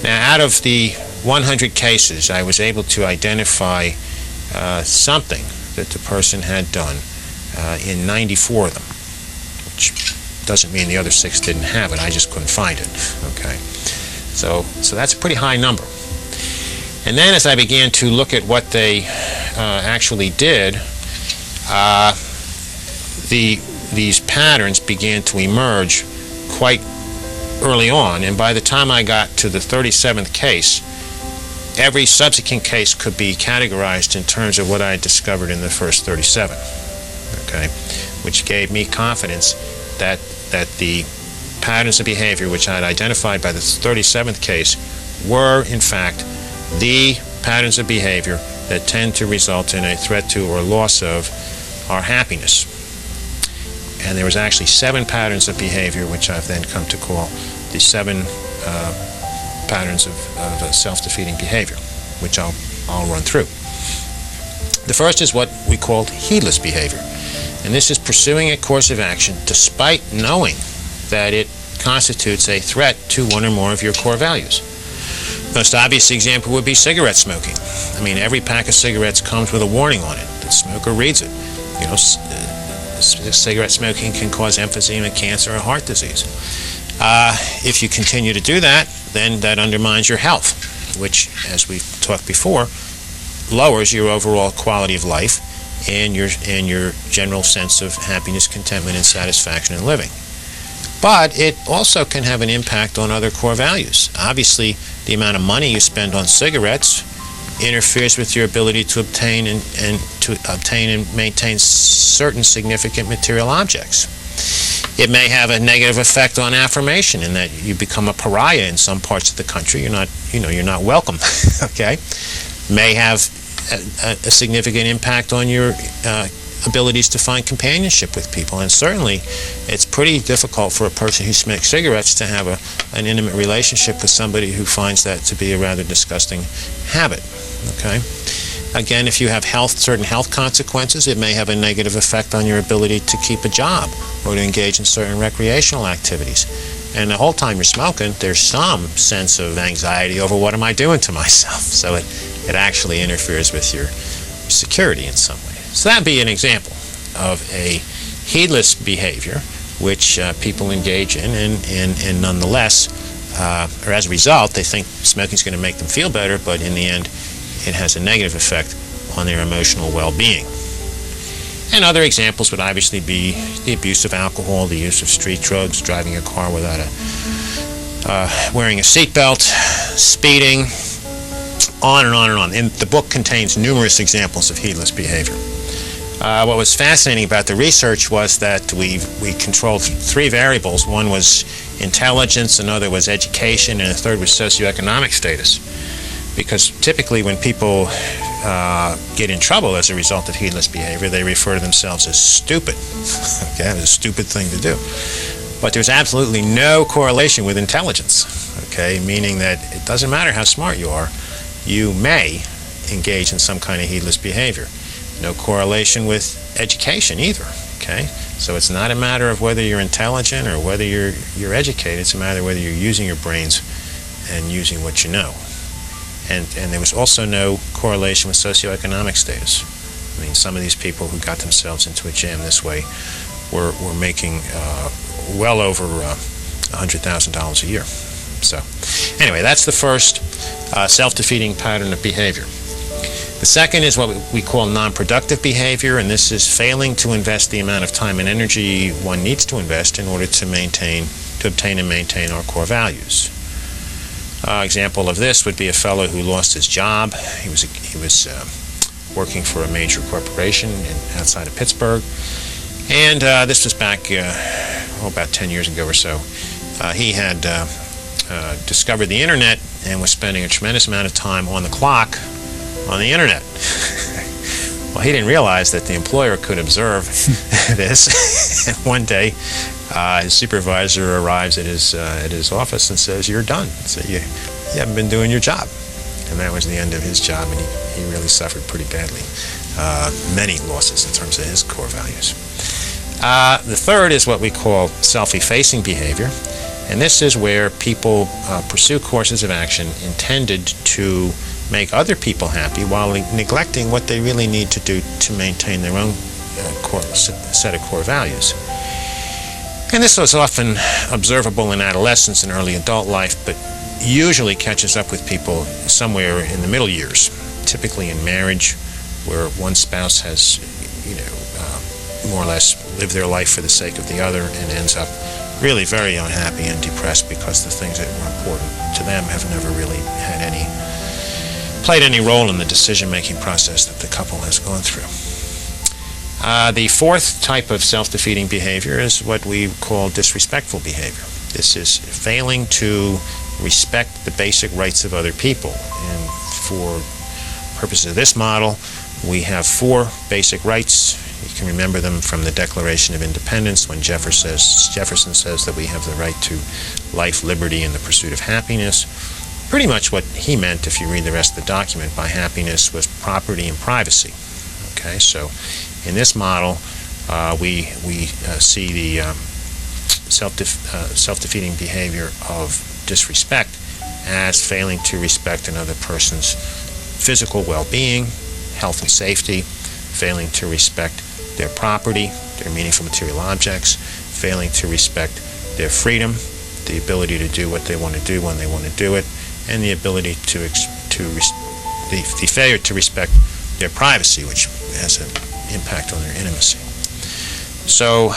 Now, out of the 100 cases, I was able to identify something that the person had done in 94 of them, which doesn't mean the other 6 didn't have it. I just couldn't find it. Okay, so that's a pretty high number. And then as I began to look at what they actually did, the these patterns began to emerge quite early on, and by the time I got to the 37th case, every subsequent case could be categorized in terms of what I had discovered in the first 37, okay, which gave me confidence that the patterns of behavior which I had identified by the 37th case were, in fact, the patterns of behavior that tend to result in a threat to or loss of our happiness. And there was actually 7 patterns of behavior which I've then come to call the 7 patterns of self-defeating behavior, which I'll run through. The first is what we call heedless behavior, and this is pursuing a course of action despite knowing that it constitutes a threat to one or more of your core values. Most obvious example would be cigarette smoking. I mean, every pack of cigarettes comes with a warning on it. The smoker reads it. You know, cigarette smoking can cause emphysema, cancer, or heart disease. If you continue to do that, then that undermines your health, which, as we've talked before, lowers your overall quality of life and your general sense of happiness, contentment, and satisfaction in living. But it also can have an impact on other core values. Obviously, the amount of money you spend on cigarettes interferes with your ability to obtain and maintain certain significant material objects. It may have a negative effect on affirmation in that you become a pariah in some parts of the country. You're not welcome. Okay, may have a significant impact on your abilities to find companionship with people, and certainly it's pretty difficult for a person who smokes cigarettes to have an intimate relationship with somebody who finds that to be a rather disgusting habit. Okay, again, if you have certain health consequences, it may have a negative effect on your ability to keep a job or to engage in certain recreational activities. And the whole time you're smoking, there's some sense of anxiety over what am I doing to myself. So it actually interferes with your security in some way. So that'd be an example of a heedless behavior which people engage in, and nonetheless, or as a result, they think smoking is going to make them feel better, but in the end, it has a negative effect on their emotional well-being. And other examples would obviously be the abuse of alcohol, the use of street drugs, driving a car without wearing a seatbelt, speeding, on and on and on. And the book contains numerous examples of heedless behavior. What was fascinating about the research was that we controlled 3 variables. One was intelligence, another was education, and a third was socioeconomic status. Because typically when people get in trouble as a result of heedless behavior, they refer to themselves as stupid. Okay, it's a stupid thing to do. But there's absolutely no correlation with intelligence. Okay, meaning that it doesn't matter how smart you are, you may engage in some kind of heedless behavior. No correlation with education either. Okay, so it's not a matter of whether you're intelligent or whether you're educated. It's a matter of whether you're using your brains and using what you know. And there was also no correlation with socioeconomic status. I mean, some of these people who got themselves into a jam this way were making well over $100,000 a year. So anyway, that's the first self-defeating pattern of behavior. The second is what we call non-productive behavior, and this is failing to invest the amount of time and energy one needs to invest in order to obtain and maintain our core values. Example of this would be a fellow who lost his job. He was working for a major corporation outside of Pittsburgh, and this was back about 10 years ago or so. He had discovered the internet and was spending a tremendous amount of time on the clock on the internet. Well, he didn't realize that the employer could observe this, and one day his supervisor arrives at his office and says, "You're done. So you haven't been doing your job." And that was the end of his job, and he really suffered pretty badly. Many losses in terms of his core values. The third is what we call self-effacing behavior, and this is where people pursue courses of action intended to make other people happy while neglecting what they really need to do to maintain their own set of core values. And this was often observable in adolescence and early adult life, but usually catches up with people somewhere in the middle years, typically in marriage, where one spouse has, more or less live their life for the sake of the other and ends up really very unhappy and depressed because the things that were important to them have never really played any role in the decision-making process that the couple has gone through. The fourth type of self-defeating behavior is what we call disrespectful behavior. This is failing to respect the basic rights of other people. And for purposes of this model, we have four basic rights. You can remember them from the Declaration of Independence when Jefferson says that we have the right to life, liberty, and the pursuit of happiness. Pretty much what he meant, if you read the rest of the document, by happiness was property and privacy. Okay, so in this model, we see the self-defeating behavior of disrespect as failing to respect another person's physical well-being, health and safety, failing to respect their property, their meaningful material objects, failing to respect their freedom, the ability to do what they want to do when they want to do it, and the ability the failure to respect their privacy, which has an impact on their intimacy. So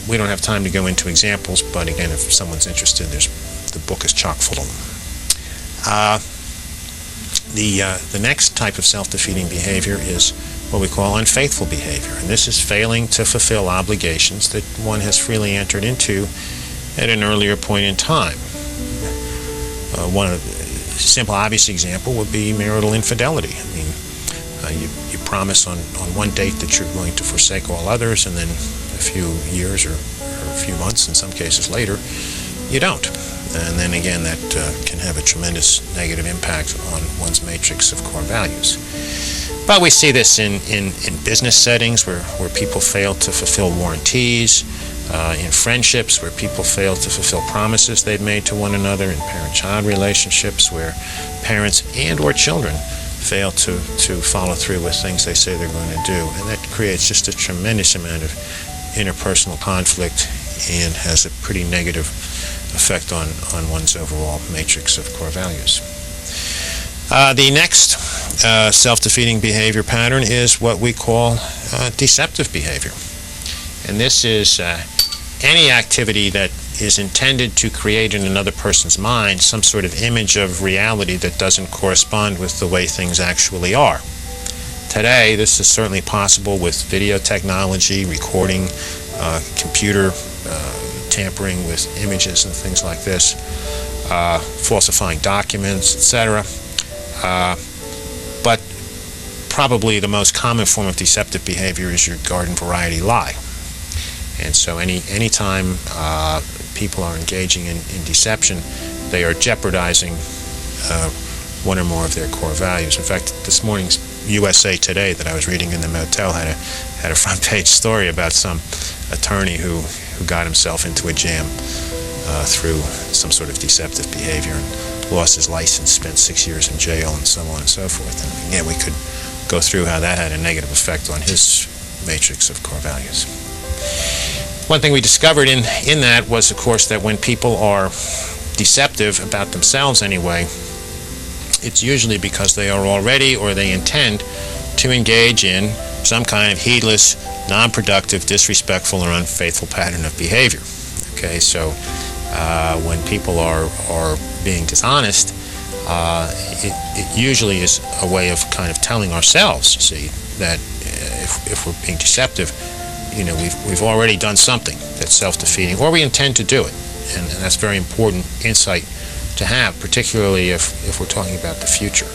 we don't have time to go into examples, but again, if someone's interested, the book is chock full of them. The next type of self-defeating behavior is what we call unfaithful behavior, and this is failing to fulfill obligations that one has freely entered into at an earlier point in time. One simple, obvious example would be marital infidelity. I mean, you promise on one date that you're going to forsake all others, and then a few years or a few months, in some cases later, you don't. And then again, that can have a tremendous negative impact on one's matrix of core values. But we see this in business settings where people fail to fulfill warranties, in friendships where people fail to fulfill promises they've made to one another, in parent-child relationships where parents and or children fail to follow through with things they say they're going to do. And that creates just a tremendous amount of interpersonal conflict and has a pretty negative effect on one's overall matrix of core values. The next self-defeating behavior pattern is what we call deceptive behavior. And this is any activity that is intended to create in another person's mind some sort of image of reality that doesn't correspond with the way things actually are. Today, this is certainly possible with video technology, recording, computer tampering with images and things like this, falsifying documents, etc. But probably the most common form of deceptive behavior is your garden variety lie. And so anytime people are engaging in deception, they are jeopardizing one or more of their core values. In fact, this morning's USA Today that I was reading in the motel had a front page story about some attorney who got himself into a jam through some sort of deceptive behavior and lost his license, spent 6 years in jail, and so on and so forth. And again, we could go through how that had a negative effect on his matrix of core values. One thing we discovered in that was, of course, that when people are deceptive about themselves anyway, it's usually because they are already or they intend to engage in some kind of heedless, non-productive, disrespectful, or unfaithful pattern of behavior. Okay, so when people are being dishonest, it usually is a way of kind of telling ourselves, you see, that if we're being deceptive, we've already done something that's self-defeating, or we intend to do it, and that's very important insight to have, particularly if we're talking about the future.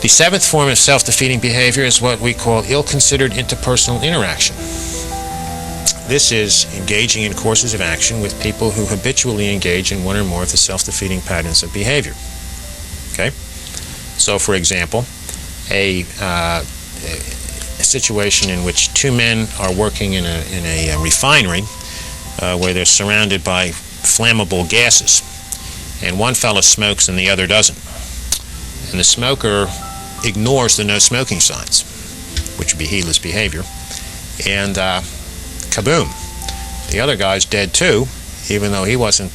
The seventh form of self-defeating behavior is what we call ill-considered interpersonal interaction. This is engaging in courses of action with people who habitually engage in one or more of the self-defeating patterns of behavior. Okay? So, for example, a situation in which two men are working in a refinery where they're surrounded by flammable gases, and one fellow smokes and the other doesn't. And the smoker ignores the no smoking signs, which would be heedless behavior, and kaboom, the other guy's dead too, even though he wasn't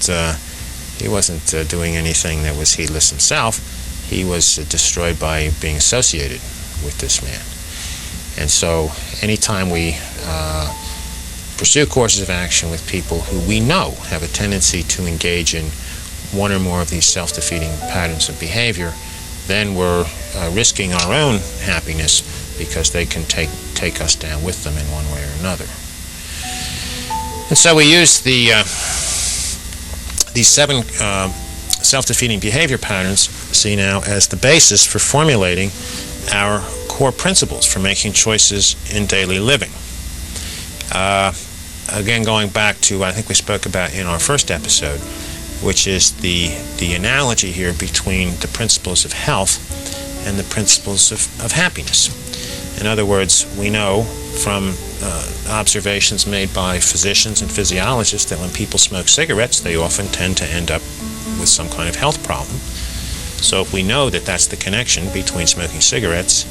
doing anything that was heedless himself. He was destroyed by being associated with this man. And so anytime we pursue courses of action with people who we know have a tendency to engage in one or more of these self-defeating patterns of behavior, then we're risking our own happiness, because they can take us down with them in one way or another. And so we use these 7 self-defeating behavior patterns, see now, as the basis for formulating our core principles for making choices in daily living. Again, going back to what I think we spoke about in our first episode, which is the analogy here between the principles of health and the principles of happiness. In other words, we know from observations made by physicians and physiologists that when people smoke cigarettes, they often tend to end up with some kind of health problem. So if we know that that's the connection between smoking cigarettes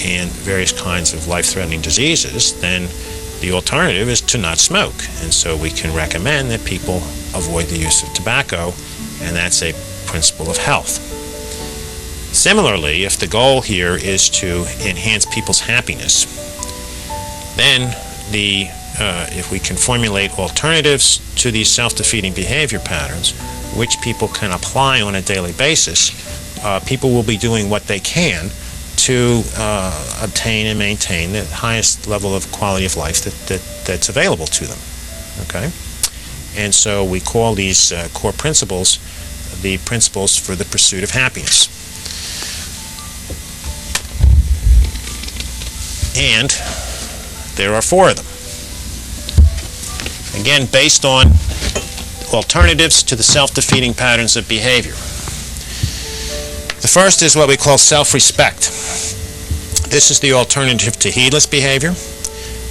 and various kinds of life-threatening diseases, then the alternative is to not smoke. And so we can recommend that people avoid the use of tobacco, and that's a principle of health. Similarly, if the goal here is to enhance people's happiness, then if we can formulate alternatives to these self-defeating behavior patterns, which people can apply on a daily basis, people will be doing what they can to obtain and maintain the highest level of quality of life that's available to them. Okay? And so we call these core principles the principles for the pursuit of happiness. And there are 4 of them. Again, based on alternatives to the self-defeating patterns of behavior. The first is what we call self-respect. This is the alternative to heedless behavior,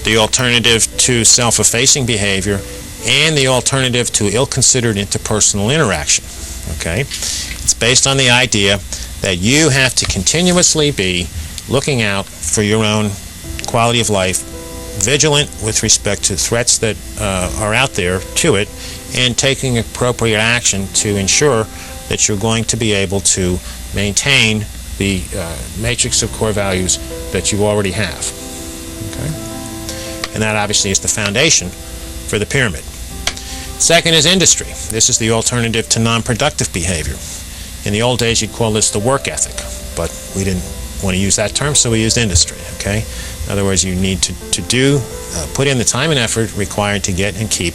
the alternative to self-effacing behavior, and the alternative to ill-considered interpersonal interaction. Okay? It's based on the idea that you have to continuously be looking out for your own quality of life, vigilant with respect to threats that are out there to it, and taking appropriate action to ensure that you're going to be able to maintain the matrix of core values that you already have. Okay? And that obviously is the foundation for the pyramid. Second is industry. This is the alternative to non-productive behavior. In the old days, you'd call this the work ethic, but we didn't want to use that term, so we used industry. Okay? In other words, you need to put in the time and effort required to get and keep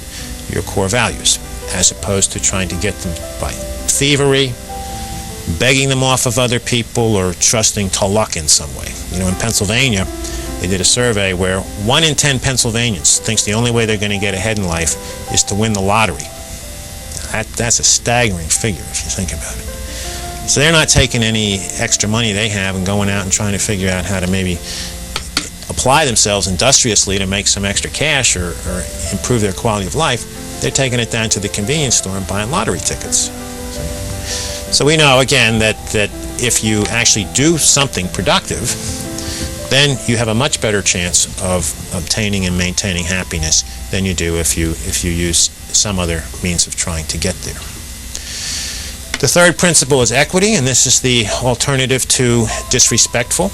your core values, as opposed to trying to get them by thievery, begging them off of other people, or trusting to luck in some way. You know, in Pennsylvania, they did a survey where 1 in 10 Pennsylvanians thinks the only way they're going to get ahead in life is to win the lottery. That's a staggering figure if you think about it. So they're not taking any extra money they have and going out and trying to figure out how to maybe apply themselves industriously to make some extra cash or improve their quality of life. They're taking it down to the convenience store and buying lottery tickets. So we know, again, that if you actually do something productive, then you have a much better chance of obtaining and maintaining happiness than you do if you use some other means of trying to get there. The third principle is equity, and this is the alternative to disrespectful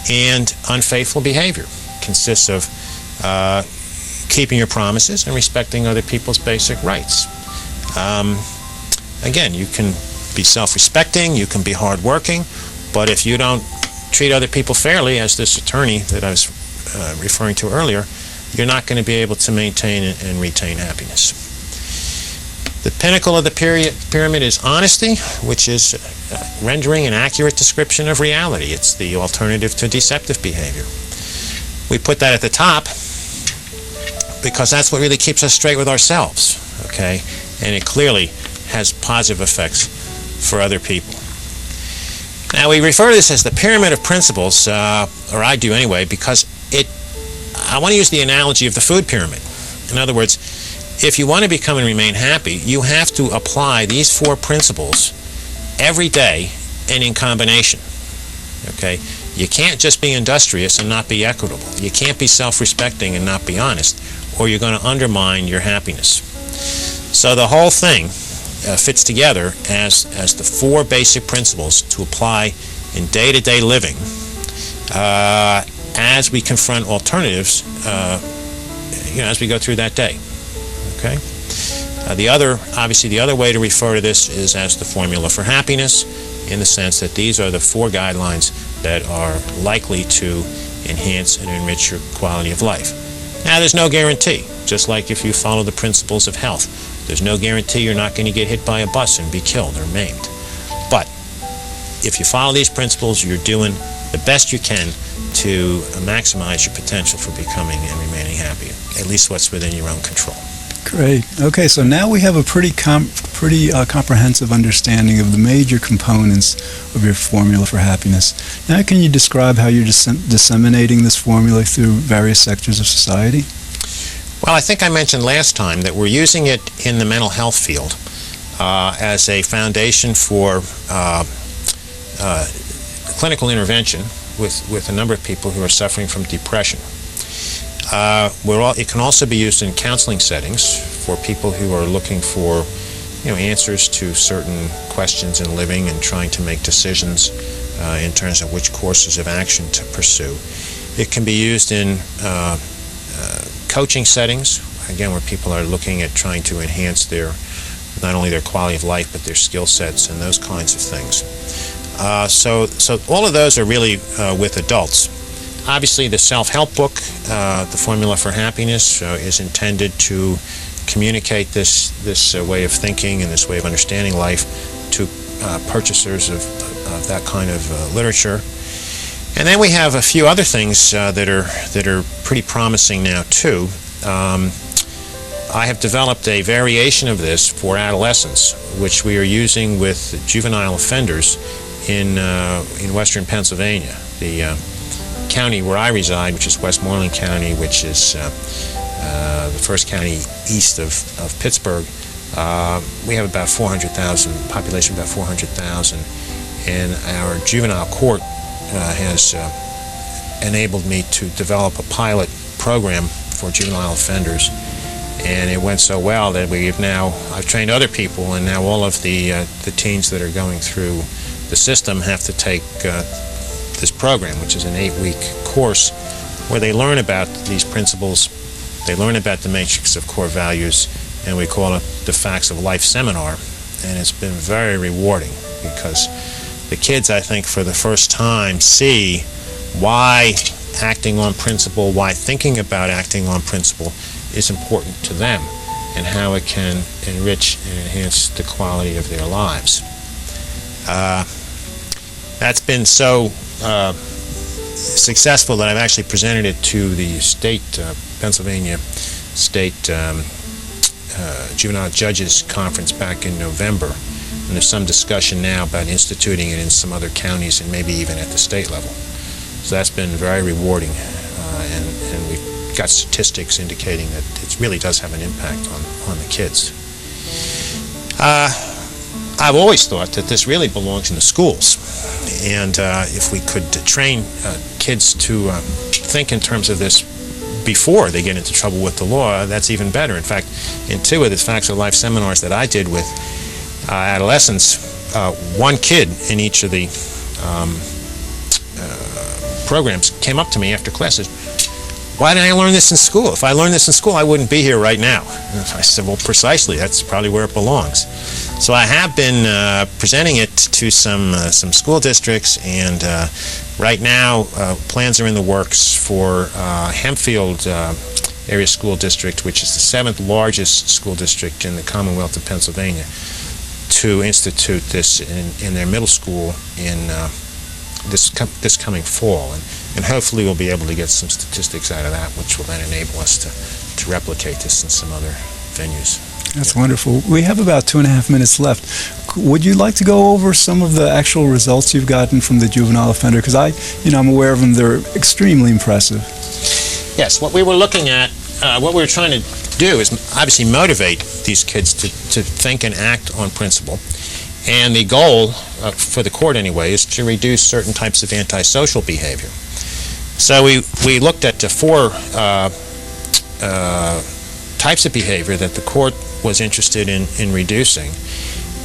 and unfaithful behavior. It consists of keeping your promises and respecting other people's basic rights. Again, you can be self-respecting, you can be hardworking, but if you don't treat other people fairly, as this attorney that I was referring to earlier, you're not going to be able to maintain and retain happiness. The pinnacle of the pyramid is honesty, which is rendering an accurate description of reality. It's the alternative to deceptive behavior. We put that at the top because that's what really keeps us straight with ourselves, okay? And it clearly has positive effects for other people. Now, we refer to this as the pyramid of principles, or I do anyway, because I want to use the analogy of the food pyramid. In other words, if you want to become and remain happy, you have to apply these 4 principles every day and in combination. Okay? You can't just be industrious and not be equitable. You can't be self-respecting and not be honest, or you're going to undermine your happiness. So the whole thing fits together as the 4 basic principles to apply in day-to-day living, as we confront alternatives, as we go through that day. Okay. The other way to refer to this is as the formula for happiness, in the sense that these are the 4 guidelines that are likely to enhance and enrich your quality of life. Now, there's no guarantee. Just like if you follow the principles of health, there's no guarantee you're not going to get hit by a bus and be killed or maimed. But if you follow these principles, you're doing the best you can to maximize your potential for becoming and remaining happy, at least what's within your own control. Great. Okay, so now we have a pretty comprehensive understanding of the major components of your formula for happiness. Now, can you describe how you're disseminating this formula through various sectors of society? Well, I think I mentioned last time that we're using it in the mental health field as a foundation for clinical intervention with a number of people who are suffering from depression. It can also be used in counseling settings for people who are looking for, answers to certain questions in living and trying to make decisions in terms of which courses of action to pursue. It can be used in coaching settings, again, where people are looking at trying to enhance not only their quality of life, but their skill sets and those kinds of things. So all of those are really with adults. Obviously, the self-help book, The Formula for Happiness, is intended to communicate this way of thinking and this way of understanding life to purchasers of that kind of literature. And then we have a few other things that are pretty promising now too. I have developed a variation of this for adolescents, which we are using with juvenile offenders in western Pennsylvania. The county where I reside, which is Westmoreland County, which is the first county east of Pittsburgh, we have about 400,000, population about 400,000, and our juvenile court has enabled me to develop a pilot program for juvenile offenders, and it went so well that I've trained other people, and now all of the teens that are going through the system have to take this program, which is an 8-week course where they learn about these principles, they learn about the matrix of core values, and we call it the Facts of Life seminar. And it's been very rewarding because the kids, I think, for the first time see why acting on principle, why thinking about acting on principle is important to them, and how it can enrich and enhance the quality of their lives. That's been so successful that I've actually presented it to the state, Pennsylvania State Juvenile Judges Conference back in November. And there's some discussion now about instituting it in some other counties and maybe even at the state level. So that's been very rewarding, and we've got statistics indicating that it really does have an impact on the kids. I've always thought that this really belongs in the schools, and if we could train kids to think in terms of this before they get into trouble with the law, that's even better. In fact, in 2 of the Facts of Life seminars that I did with adolescents, one kid in each of the programs came up to me after classes, "Why didn't I learn this in school? If I learned this in school, I wouldn't be here right now." And I said, "Well, precisely, that's probably where it belongs." So I have been presenting it to some school districts, and right now plans are in the works for Hempfield Area School District, which is the 7th largest school district in the Commonwealth of Pennsylvania, to institute this in their middle school in this coming fall. And hopefully we'll be able to get some statistics out of that, which will then enable us to replicate this in some other venues. That's wonderful. We have about 2.5 minutes left. Would you like to go over some of the actual results you've gotten from the juvenile offender? Because I'm aware of them. They're extremely impressive. Yes, what we were looking at, what we were trying to do is obviously motivate these kids to think and act on principle. And the goal, for the court anyway, is to reduce certain types of antisocial behavior. So we looked at 4 types of behavior that the court was interested in reducing,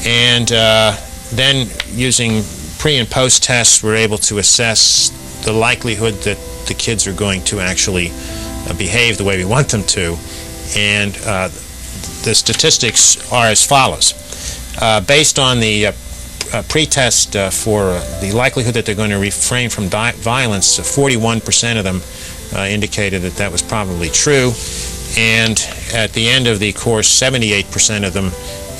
and then using pre and post tests we're able to assess the likelihood that the kids are going to actually behave the way we want them to. And the statistics are as follows. Based on the pretest for the likelihood that they're going to refrain from violence, 41% of them indicated that that was probably true. And at the end of the course, 78% of them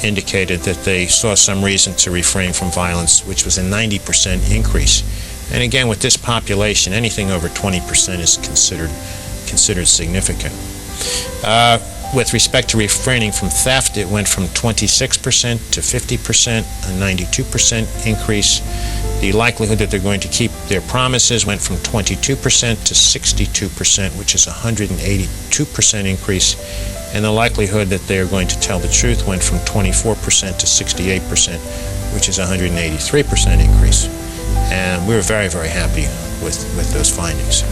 indicated that they saw some reason to refrain from violence, which was a 90% increase. And again, with this population, anything over 20% is considered significant. With respect to refraining from theft, it went from 26% to 50%, a 92% increase. The likelihood that they're going to keep their promises went from 22% to 62%, which is a 182% increase. And the likelihood that they're going to tell the truth went from 24% to 68%, which is a 183% increase. And we were very, very happy with those findings.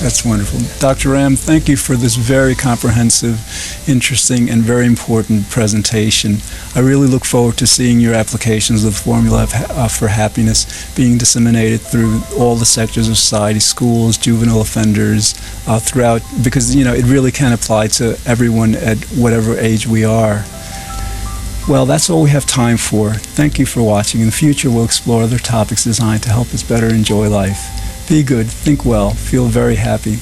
That's wonderful. Dr. Ramm, thank you for this very comprehensive, interesting, and very important presentation. I really look forward to seeing your applications of the formula for happiness being disseminated through all the sectors of society, schools, juvenile offenders, throughout, because, you know, it really can apply to everyone at whatever age we are. Well, that's all we have time for. Thank you for watching. In the future, we'll explore other topics designed to help us better enjoy life. Be good, think well, feel very happy.